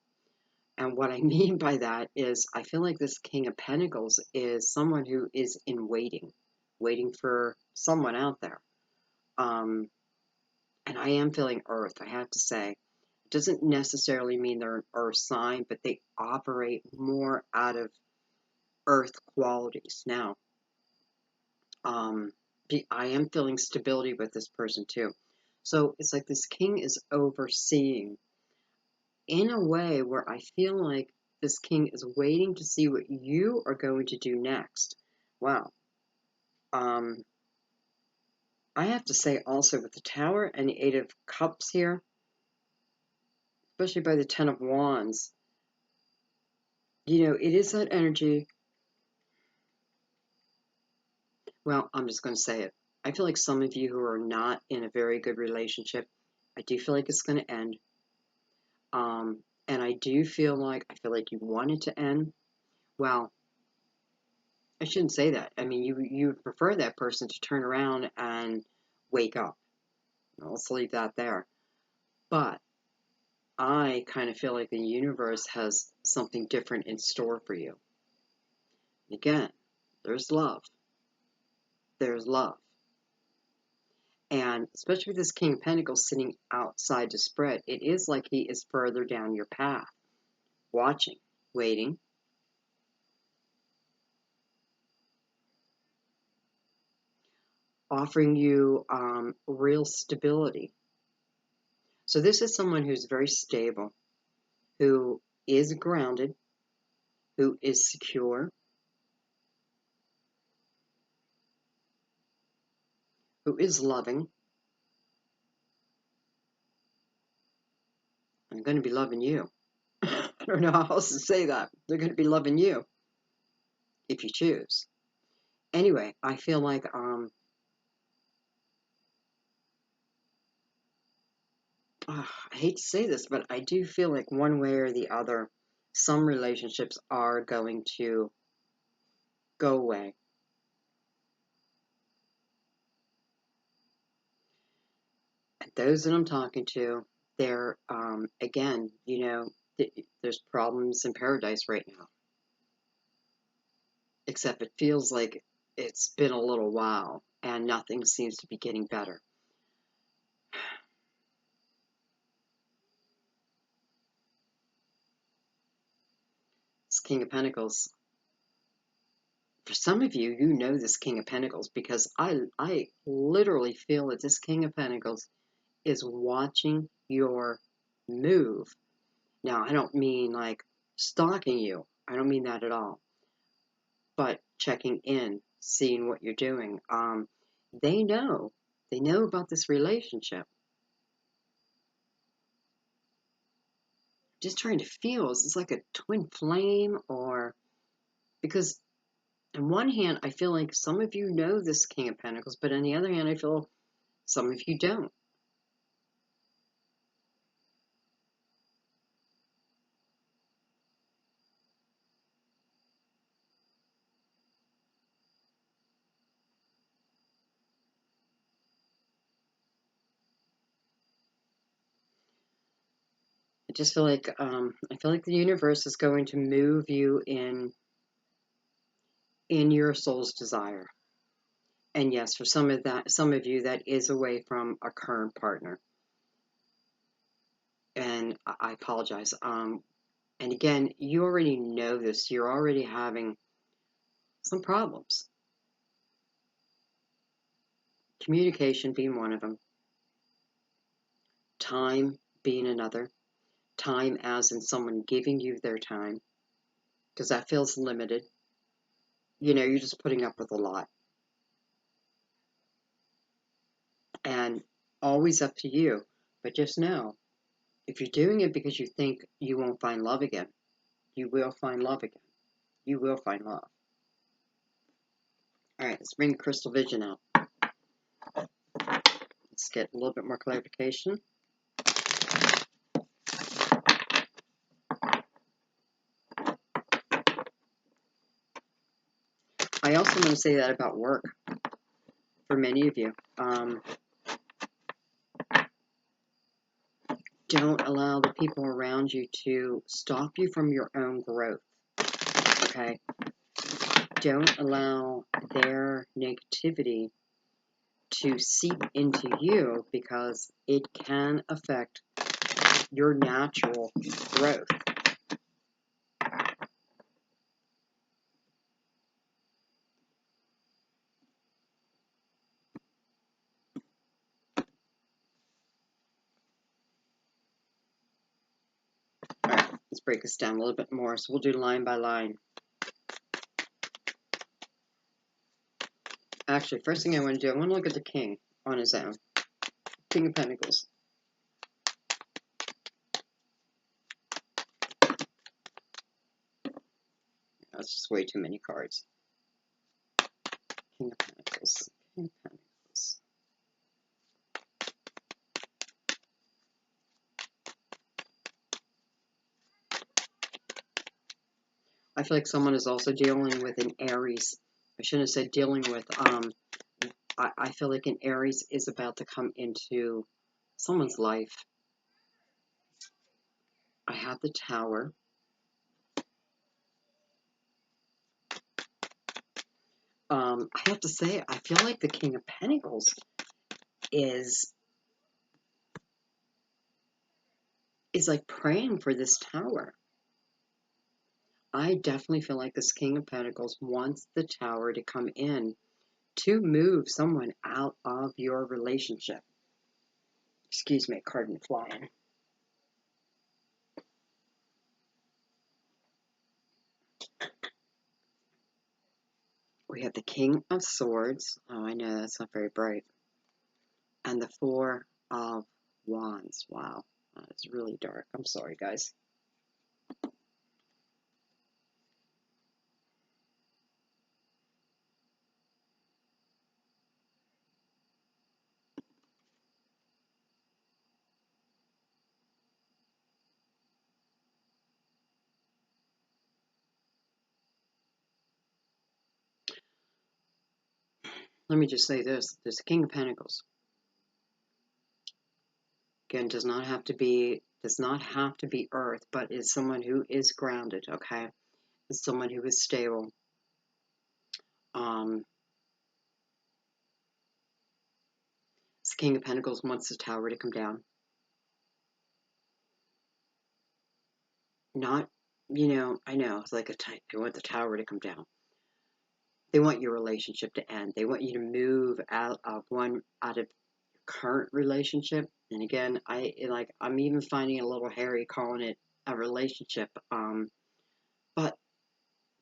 And what I mean by that is I feel like this King of Pentacles is someone who is in waiting for someone out there. And I am feeling Earth, I have to say. It doesn't necessarily mean they're an earth sign, but they operate more out of earth qualities. Now, I am feeling stability with this person too. So it's like this king is overseeing in a way where I feel like this king is waiting to see what you are going to do next. Wow. I have to say also with the Tower and the Eight of Cups here, especially by the Ten of Wands, you know, it is that energy. Well, I'm just going to say it. I feel like some of you who are not in a very good relationship, I do feel like it's going to end. And I feel like you want it to end. Well, I shouldn't say that. I mean, you would prefer that person to turn around and wake up. Let's leave that there. But I kind of feel like the universe has something different in store for you. Again, there's love. There's love. And especially with this King of Pentacles sitting outside the spread, it is like he is further down your path, watching, waiting. Offering you real stability. So this is someone who's very stable, who is grounded, who is secure, who is loving. I'm going to be loving you. I don't know how else to say that. They're going to be loving you if you choose. Anyway, I feel like I hate to say this, but I do feel like one way or the other, some relationships are going to go away. And those that I'm talking to, they're, again, you know, there's problems in paradise right now. Except it feels like it's been a little while and nothing seems to be getting better. This King of Pentacles. For some of you, you know this King of Pentacles because I literally feel that this King of Pentacles is watching your move. Now, I don't mean like stalking you. I don't mean that at all. But checking in, seeing what you're doing. They know. They know about this relationship. Just trying to feel, is this like a twin flame or, because on one hand, I feel like some of you know this King of Pentacles, but on the other hand, I feel some of you don't. I just feel like the universe is going to move you in your soul's desire. And yes, for some of you, that is away from a current partner. And I apologize. And again, you already know this. You're already having some problems. Communication being one of them. Time being another. Time as in someone giving you their time. Because that feels limited. You know, you're just putting up with a lot. And always up to you. But just know, if you're doing it because you think you won't find love again, you will find love again. You will find love. All right, let's bring Crystal Vision out. Let's get a little bit more clarification. I also want to say that about work for many of you. Don't allow the people around you to stop you from your own growth. Okay? Don't allow their negativity to seep into you because it can affect your natural growth. All right, let's break this down a little bit more. So we'll do line by line. Actually, first thing I want to do, I want to look at the king on his own. King of Pentacles. That's just way too many cards. King of Pentacles. King of Pentacles. I feel like someone is also dealing with an Aries. I shouldn't have said dealing with. I feel like an Aries is about to come into someone's life. I have the Tower. I have to say, I feel like the King of Pentacles is like praying for this Tower. I definitely feel like this King of Pentacles wants the Tower to come in to move someone out of your relationship. Excuse me, card and flying. We have the King of Swords. Oh, I know that's not very bright. And the Four of Wands. Wow, it's really dark. I'm sorry, guys. Let me just say this. There's the King of Pentacles. Again, does not have to be Earth, but is someone who is grounded, okay? Is someone who is stable. This King of Pentacles wants the Tower to come down. Not, I know, it's like they want the Tower to come down. They want your relationship to end. They want you to move out of your current relationship. And again, I'm even finding it a little hairy calling it a relationship. But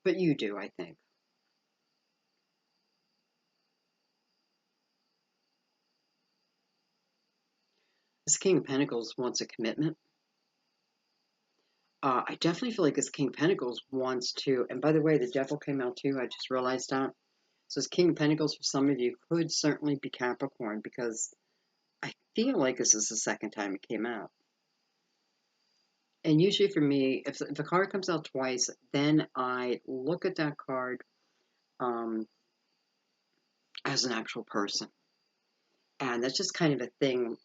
you do, I think. This King of Pentacles wants a commitment. I definitely feel like this King of Pentacles wants to, and by the way, the Devil came out too, I just realized that. So this King of Pentacles, for some of you, could certainly be Capricorn, because I feel like this is the second time it came out. And usually for me, if a card comes out twice, then I look at that card as an actual person. And that's just kind of a thing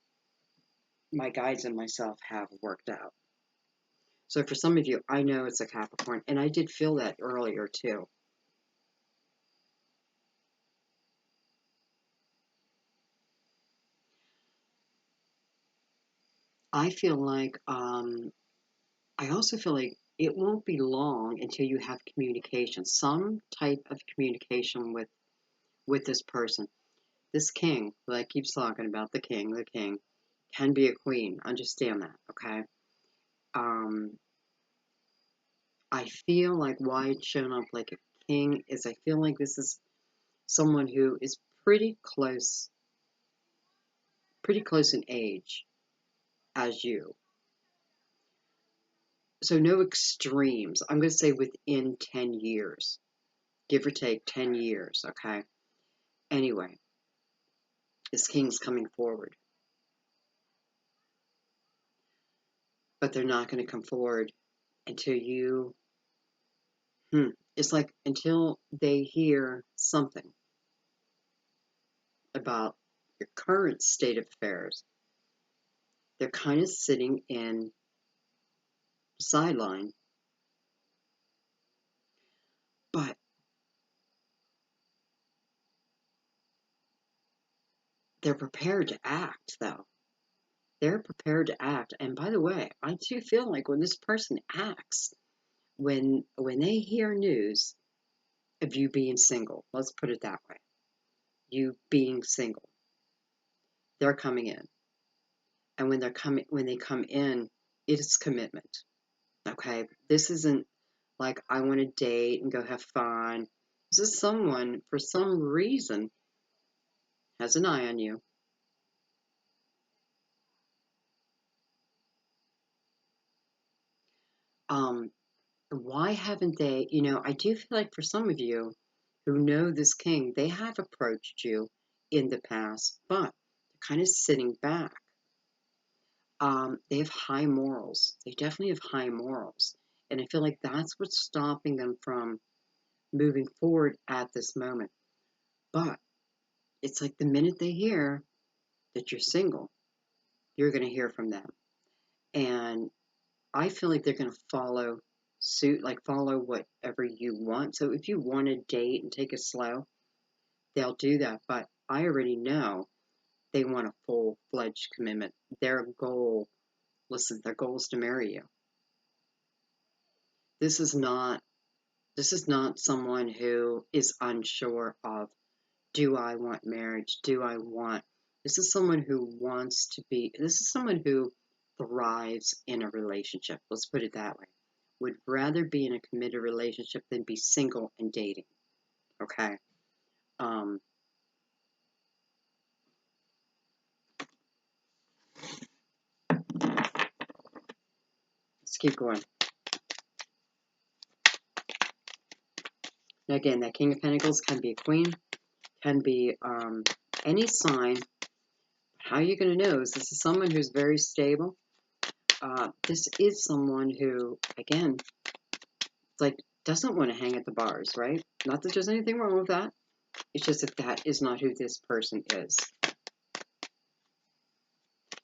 my guides and myself have worked out. So for some of you, I know it's a Capricorn, and I did feel that earlier too. I feel like, I also feel like it won't be long until you have communication, some type of communication with this person. This king that keeps talking about, the king can be a queen. Understand that, okay? I feel like why it's shown up like a king is I feel like this is someone who is pretty close in age as you. So no extremes. I'm going to say within 10 years, give or take 10 years, okay? Anyway, this king's coming forward. But they're not going to come forward until you, it's like until they hear something about your current state of affairs. They're kind of sitting in the sideline. But they're prepared to act, though. they're prepared to act. And by the way, I do feel like when this person acts, when they hear news of you being single, let's put it that way, you being single, they're coming in. And when they come in, it's commitment. Okay? This isn't like I want to date and go have fun. This is someone, for some reason, has an eye on you. Why haven't they, I do feel like for some of you who know this king, they have approached you in the past, but they're kind of sitting back. They have high morals. They definitely have high morals. And I feel like that's what's stopping them from moving forward at this moment. But it's like the minute they hear that you're single, you're going to hear from them. And I feel like they're going to follow suit, like follow whatever you want. So if you want to date and take it slow, they'll do that. But I already know they want a full-fledged commitment. Their goal, listen, their goal is to marry you. This is not someone who is unsure of, do I want marriage? This is someone who this is someone who thrives in a relationship. Let's put it that way. Would rather be in a committed relationship than be single and dating. Okay. Let's keep going. Now again, that King of Pentacles can be a queen, can be any sign. How are you going to know? Is this someone who's very stable? This is someone who, again, like doesn't want to hang at the bars, right? Not that there's anything wrong with that. It's just that is not who this person is.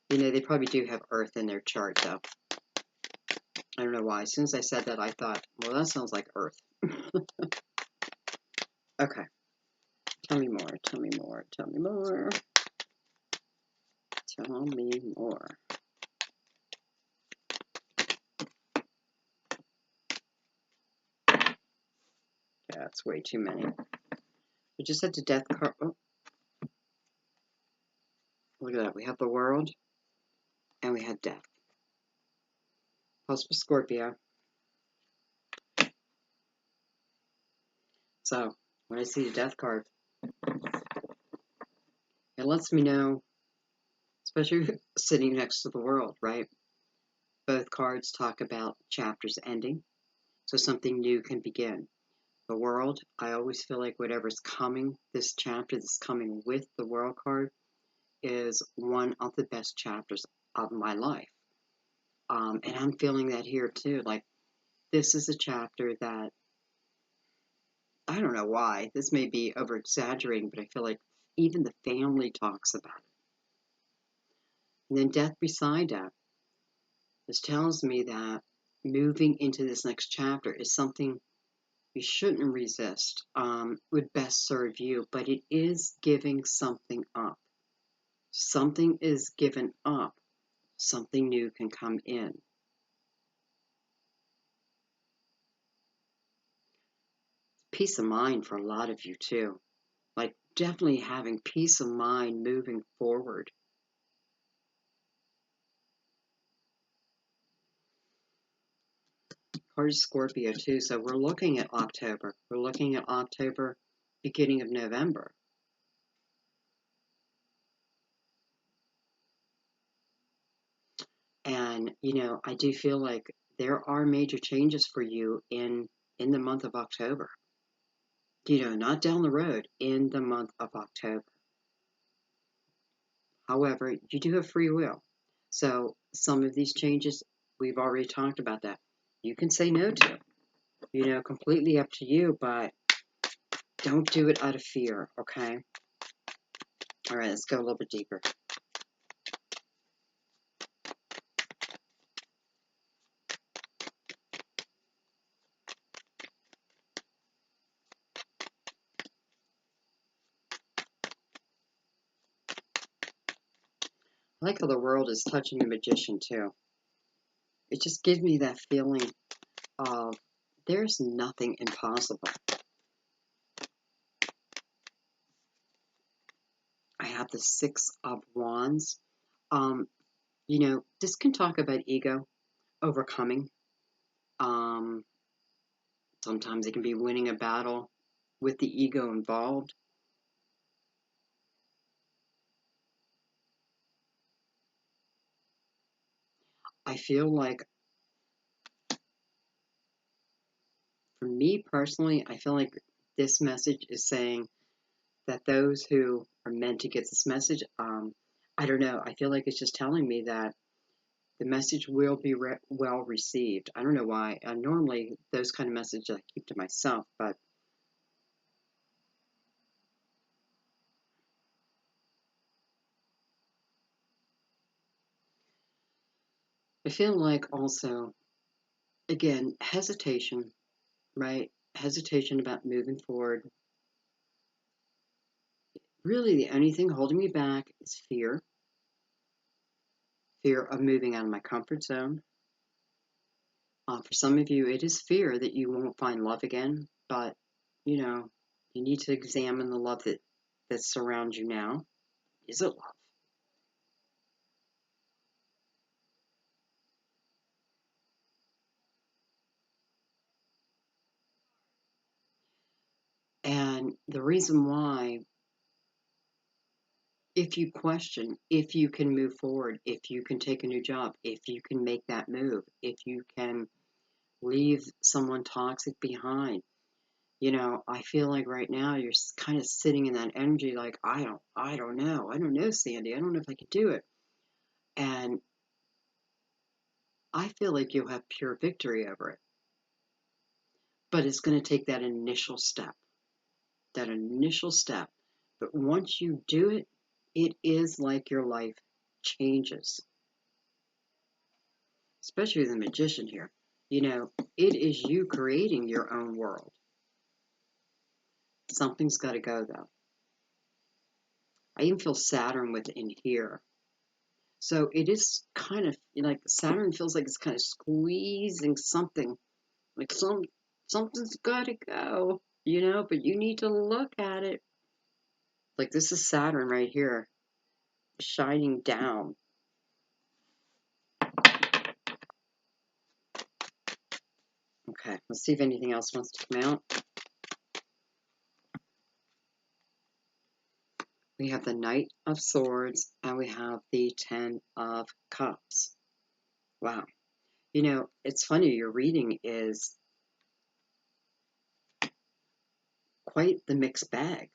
They probably do have Earth in their chart, though. I don't know why. As soon as I said that, I thought, well, that sounds like Earth. Okay. Tell me more. Tell me more. Tell me more. Tell me more. That's way too many. We just had the death card. Oh, look at that. We have the world, and we had death. Plus for Scorpio. So, when I see the death card, it lets me know, especially sitting next to the world, right? Both cards talk about chapters ending, so something new can begin. The world, I always feel like whatever's coming, this chapter that's coming with the world card, is one of the best chapters of my life. And I'm feeling that here too. Like, this is a chapter that, I don't know why, this may be over exaggerating, but I feel like even the family talks about it. And then death beside death. This tells me that moving into this next chapter is something you shouldn't resist, would best serve you, but it is giving something up. Something is given up. Something new can come in. Peace of mind for a lot of you too. Like definitely having peace of mind moving forward. Card is Scorpio too, so we're looking at October. We're looking at October, beginning of November. And, I do feel like there are major changes for you in the month of October. Not down the road, in the month of October. However, you do have free will. So some of these changes, we've already talked about that. You can say no to. Completely up to you, but don't do it out of fear, okay? All right, let's go a little bit deeper. I like how the world is touching the Magician too. It just gives me that feeling of there's nothing impossible. I have the Six of Wands. You know, this can talk about ego, overcoming. Um, Sometimes it can be winning a battle with the ego involved. I feel like, for me personally, I feel like this message is saying that those who are meant to get this message, I don't know, I feel like it's just telling me that the message will be well received. I don't know why. Normally, those kind of messages I keep to myself, but I feel like also, again, hesitation, right? Hesitation about moving forward. Really, the only thing holding me back is fear. Fear of moving out of my comfort zone. For some of you, it is fear that you won't find love again, but you know, you need to examine the love that surrounds you now. Is it love? And the reason why, if you question if you can move forward, if you can take a new job, if you can make that move, if you can leave someone toxic behind, you know, I feel like right now you're kind of sitting in that energy like, I don't know, Sandy, I don't know if I could do it. And I feel like you'll have pure victory over it. But it's going to take that initial step, that initial step. But once you do it, it is like your life changes, especially the Magician here. You know, it is you creating your own world. Something's got to go, though. I even feel Saturn within here. So it is kind of like Saturn feels like it's kind of squeezing something, like something's got to go, you know, but you need to look at it. Like this is Saturn right here, shining down. Okay, let's see if anything else wants to come out. We have the Knight of Swords and we have the Ten of Cups. Wow. You know, it's funny, your reading is quite the mixed bag.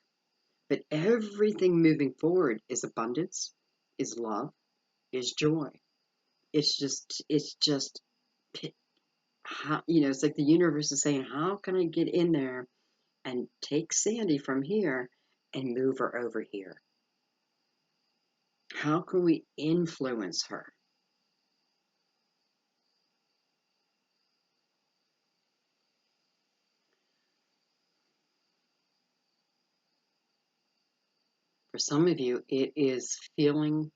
But everything moving forward is abundance, is love, is joy. It's just, how, you know, it's like the universe is saying, how can I get in there and take Sandy from here and move her over here? How can we influence her? For some of you, it is feeling,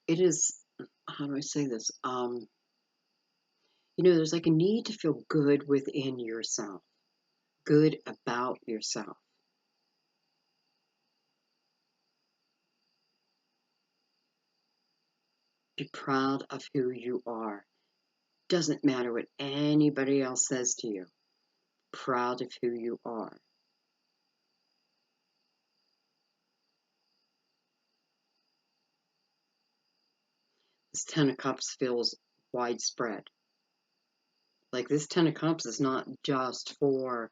it is, how do I say this? You know, there's like a need to feel good within yourself, good about yourself. Be proud of who you are. Doesn't matter what anybody else says to you. Proud of who you are. This Ten of Cups feels widespread. Like this Ten of Cups is not just for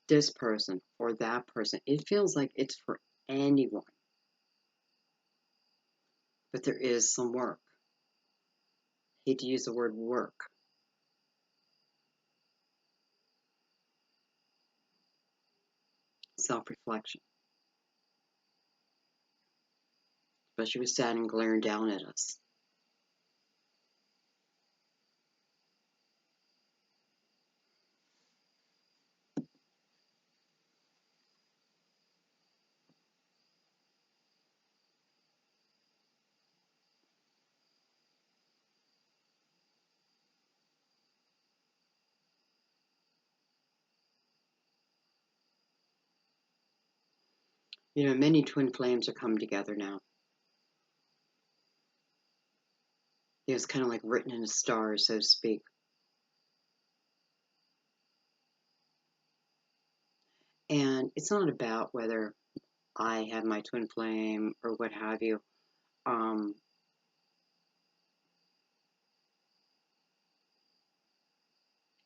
this person or that person. It feels like it's for anyone. But there is some work. I hate to use the word work. Self-reflection. Especially with Saturn glaring down at us. You know, many twin flames are coming together now. You know, it's kind of like written in the stars, so to speak. And it's not about whether I have my twin flame or what have you.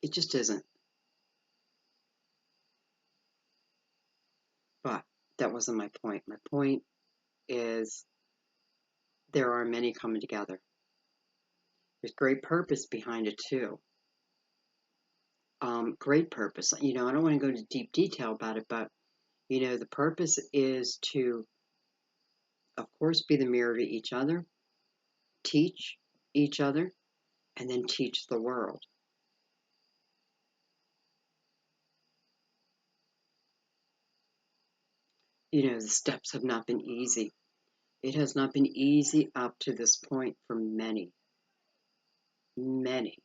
It just isn't. But that wasn't my point. My point is there are many coming together. There's great purpose behind it too. Great purpose. You know, I don't want to go into deep detail about it, but you know, the purpose is to, of course, be the mirror to each other, teach each other, and then teach the world. You know, the steps have not been easy. It has not been easy up to this point for many, many.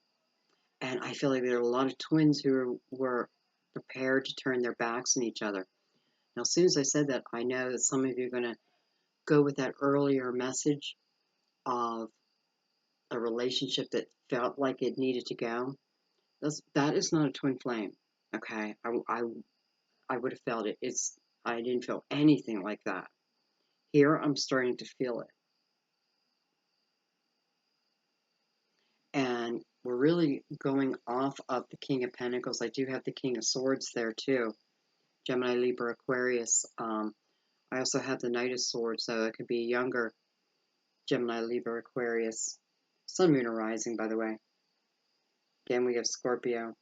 And I feel like there are a lot of twins who were prepared to turn their backs on each other. Now, as soon as I said that, I know that some of you are going to go with that earlier message of a relationship that felt like it needed to go. That is not a twin flame, okay? I would have felt it. I didn't feel anything like that. Here, I'm starting to feel it. And we're really going off of the King of Pentacles. I do have the King of Swords there too. Gemini, Libra, Aquarius. I also have the Knight of Swords, so it could be younger Gemini, Libra, Aquarius. Sun, Moon, or Rising, by the way. Again, we have Scorpio.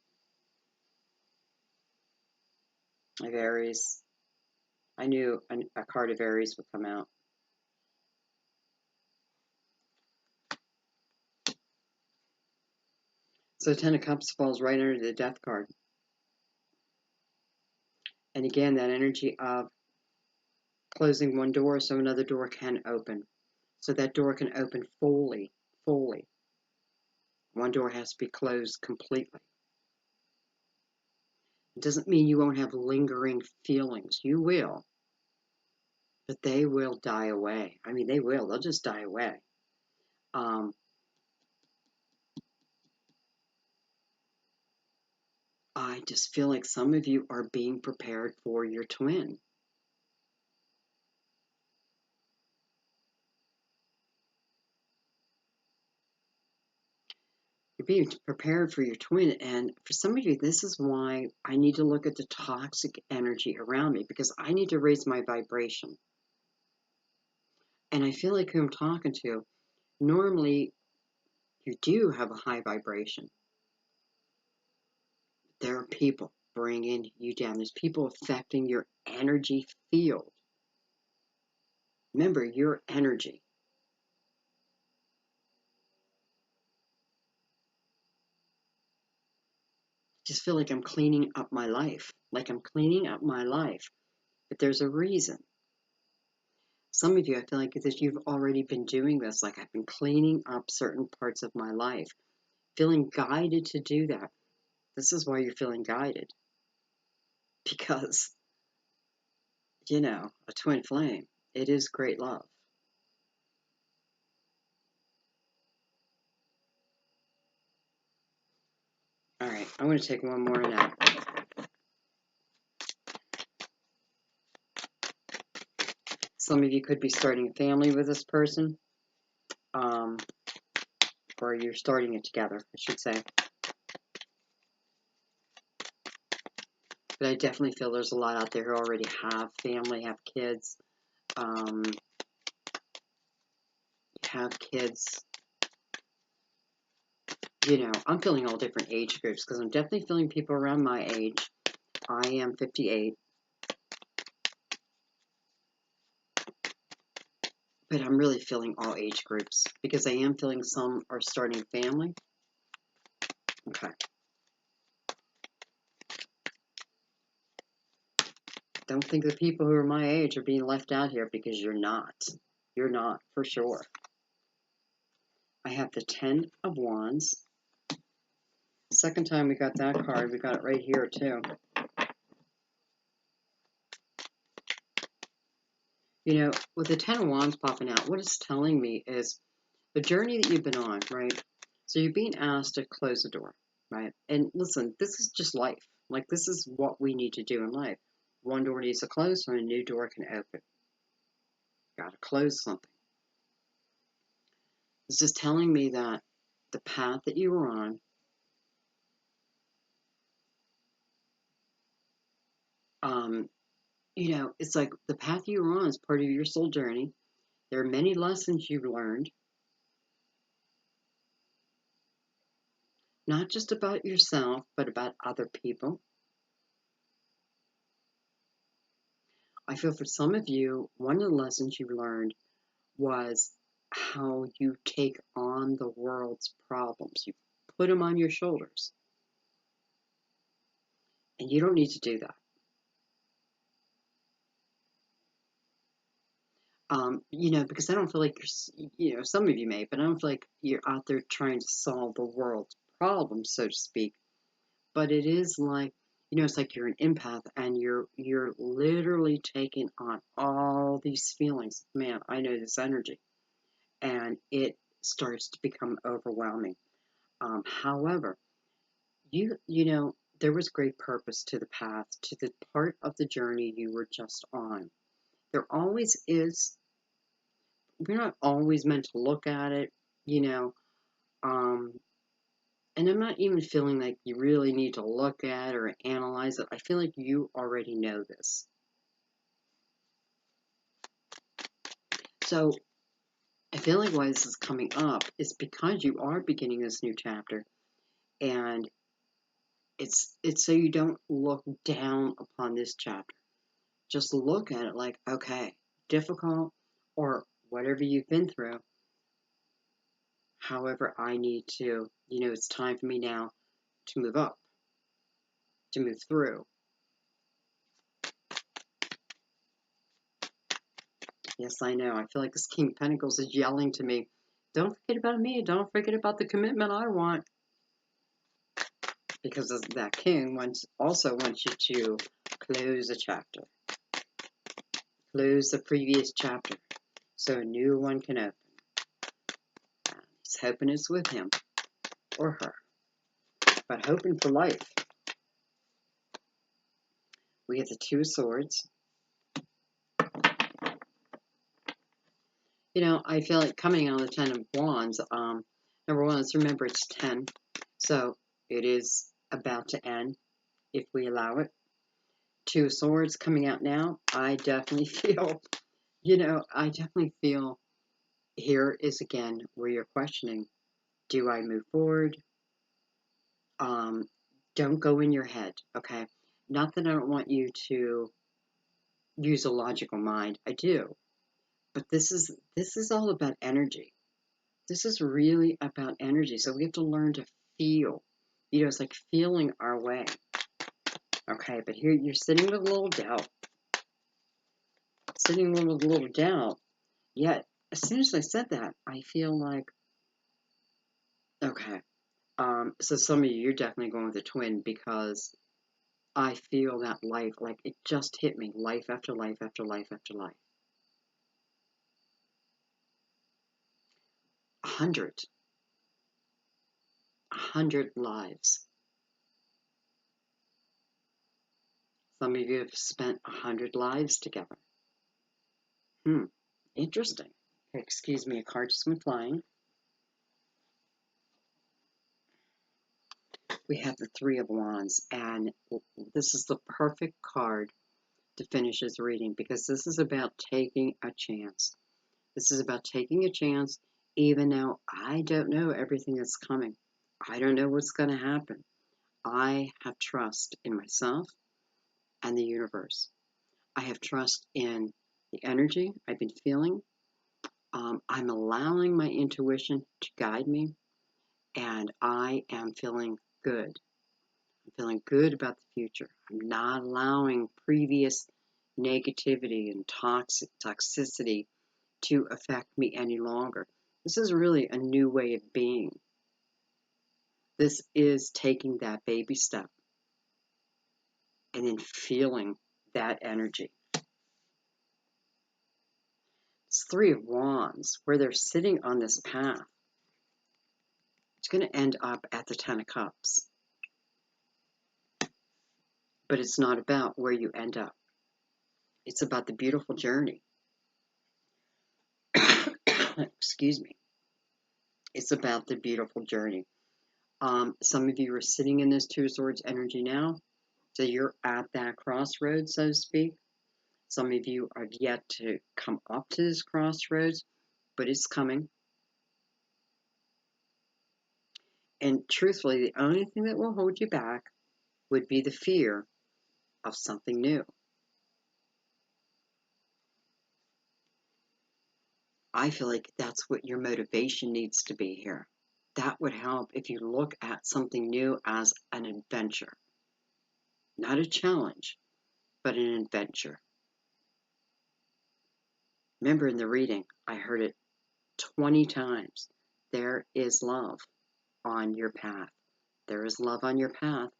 I have Aries. I knew a card of Aries would come out. So Ten of Cups falls right under the Death card. And again, that energy of closing one door so another door can open. So that door can open fully. One door has to be closed completely. It doesn't mean you won't have lingering feelings. You will. But they will die away. I mean, they will. They'll just die away. I just feel like some of you are being prepared for your twin. You're being prepared for your twin. And for some of you, this is why I need to look at the toxic energy around me, because I need to raise my vibration. And I feel like who I'm talking to, normally you do have a high vibration. There are people bringing you down. There's people affecting your energy field. Remember, your energy. Just feel like I'm cleaning up my life. Like I'm cleaning up my life. But there's a reason. Some of you, I feel like that you've already been doing this. Like I've been cleaning up certain parts of my life. Feeling guided to do that. This is why you're feeling guided. Because, you know, a twin flame, it is great love. All right, I'm going to take one more now. Some of you could be starting a family with this person, or you're starting it together, I should say. But I definitely feel there's a lot out there who already have family, have kids, You know, I'm feeling all different age groups because I'm definitely feeling people around my age. I am 58. But I'm really feeling all age groups because I am feeling some are starting family. Okay. Don't think the people who are my age are being left out here, because you're not. You're not, for sure. I have the 10 of Wands. Second time we got that card, we got it right here, too. You know, with the Ten of Wands popping out, what it's telling me is the journey that you've been on, right? So you're being asked to close the door, right? And listen, this is just life. Like, this is what we need to do in life. One door needs to close so a new door can open. Got to close something. This is telling me that the path that you were on, you know, it's like the path you were on is part of your soul journey. There are many lessons you've learned, not just about yourself, but about other people. I feel for some of you, one of the lessons you learned was how you take on the world's problems. You put them on your shoulders. And you don't need to do that. You know, because I don't feel like you're, you know, some of you may, but I don't feel like you're out there trying to solve the world's problems, so to speak. But it is like, you know, it's like you're an empath and you're literally taking on all these feelings. Man, I know this energy. And it starts to become overwhelming. However, you know, there was great purpose to the path, to the part of the journey you were just on. There always is. We're not always meant to look at it, you know. Um, and I'm not even feeling like you really need to look at or analyze it. I feel like you already know this. So I feel like why this is coming up is because you are beginning this new chapter, and it's so you don't look down upon this chapter. Just look at it like, okay, difficult or whatever you've been through. However, I need to, you know, it's time for me now to move up, to move through. Yes, I know. I feel like this King of Pentacles is yelling to me, don't forget about me. Don't forget about the commitment I want. Because that King also wants you to close a chapter. Close the previous chapter so a new one can open. He's hoping it's with him or her. But hoping for life. We have the Two of Swords. You know, I feel like coming out of the Ten of Wands, number one, let's remember it's 10. So it is about to end if we allow it. Two of Swords coming out now. I definitely feel, you know, I definitely feel here is again where you're questioning, do I move forward? Don't go in your head, okay? Not that I don't want you to use a logical mind. I do. But this is all about energy. This is really about energy. So we have to learn to feel. You know, it's like feeling our way. Okay, but here you're sitting with a little doubt. Sitting with a little doubt. Yet, as soon as I said that, I feel like, okay. So some of you, you're definitely going with a twin because I feel that life, like it just hit me, life after life after life after life. 100 lives. Some of you have spent 100 lives together. Interesting. Excuse me, a card just went flying. We have the Three of Wands, and this is the perfect card to finish this reading because this is about taking a chance. This is about taking a chance, even though I don't know everything that's coming. I don't know what's going to happen. I have trust in myself and the universe. I have trust in the energy I've been feeling. I'm allowing my intuition to guide me, and I am feeling good. I'm feeling good about the future. I'm not allowing previous negativity and toxicity to affect me any longer. This is really a new way of being. This is taking that baby step and then feeling that energy. this Three of Wands, where they're sitting on this path, it's going to end up at the Ten of Cups. But it's not about where you end up. It's about the beautiful journey. Excuse me. It's about the beautiful journey. Some of you are sitting in this Two of Swords energy now. So you're at that crossroads, so to speak. Some of you have yet to come up to this crossroads, but it's coming. And truthfully, the only thing that will hold you back would be the fear of something new. I feel like that's what your motivation needs to be here. That would help if you look at something new as an adventure. Not a challenge, but an adventure. Remember in the reading, I heard it 20 times. There is love on your path. There is love on your path.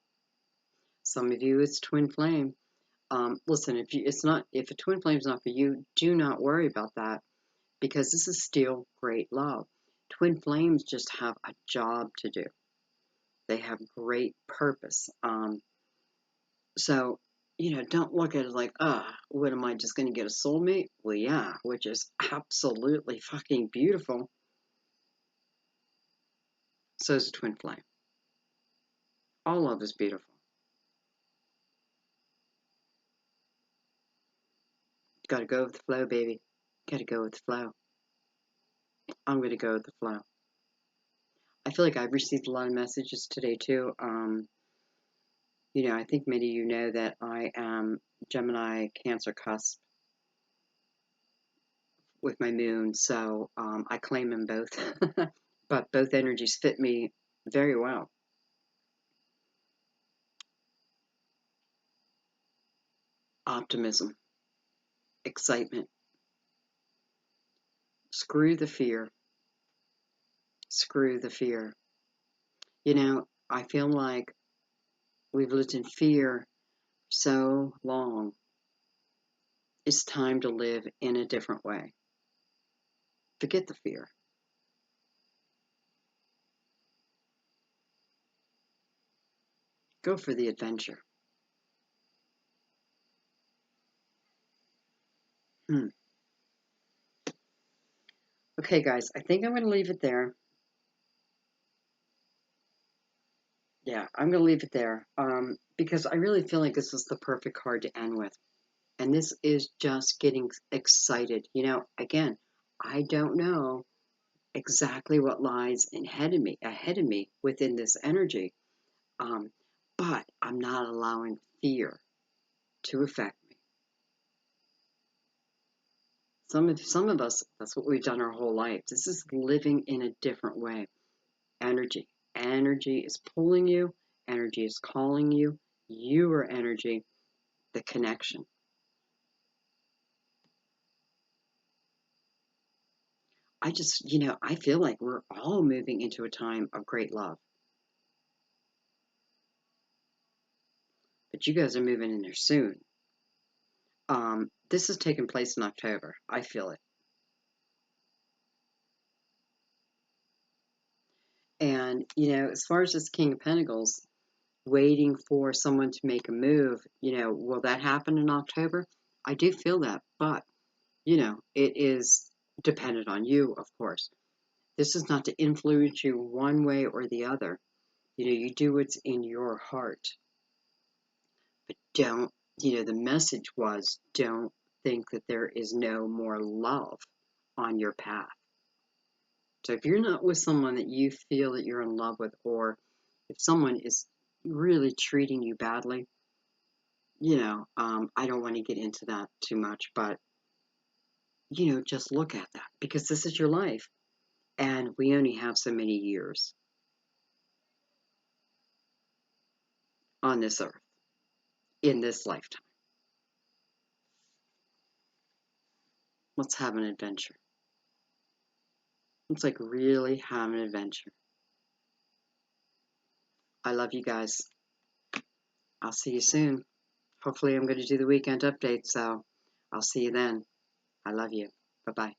Some of you, it's twin flame. Listen, if a twin flame is not for you, do not worry about that, because this is still great love. Twin flames just have a job to do. They have great purpose. So, don't look at it like, what am I just going to get a soulmate? Well, yeah, which is absolutely fucking beautiful. So is a twin flame. All love is beautiful. Gotta go with the flow, baby. Gotta go with the flow. I'm gonna go with the flow. I feel like I've received a lot of messages today, too. I think many of you know that I am Gemini Cancer cusp with my moon, so I claim them both. But both energies fit me very well. Optimism, excitement. Screw the fear. Screw the fear. I feel like we've lived in fear so long. It's time to live in a different way. Forget the fear. Go for the adventure. Okay, guys, I think I'm going to leave it there. Yeah, I'm going to leave it there because I really feel like this is the perfect card to end with. And this is just getting excited. Again, I don't know exactly what lies ahead of me within this energy. But I'm not allowing fear to affect me. Some of us, that's what we've done our whole life. This is living in a different way. Energy. Energy is pulling you. Energy is calling you. You are energy. The connection. I feel like we're all moving into a time of great love. But you guys are moving in there soon. This is taking place in October. I feel it. And, as far as this King of Pentacles, waiting for someone to make a move, will that happen in October? I do feel that, but, it is dependent on you, of course. This is not to influence you one way or the other. You do what's in your heart. But don't, the message was, don't think that there is no more love on your path. So if you're not with someone that you feel that you're in love with, or if someone is really treating you badly, I don't want to get into that too much, but, just look at that, because this is your life, and we only have so many years on this earth, in this lifetime. Let's have an adventure. Let's really have an adventure. I love you guys. I'll see you soon. Hopefully I'm going to do the weekend update, so I'll see you then. I love you. Bye-bye.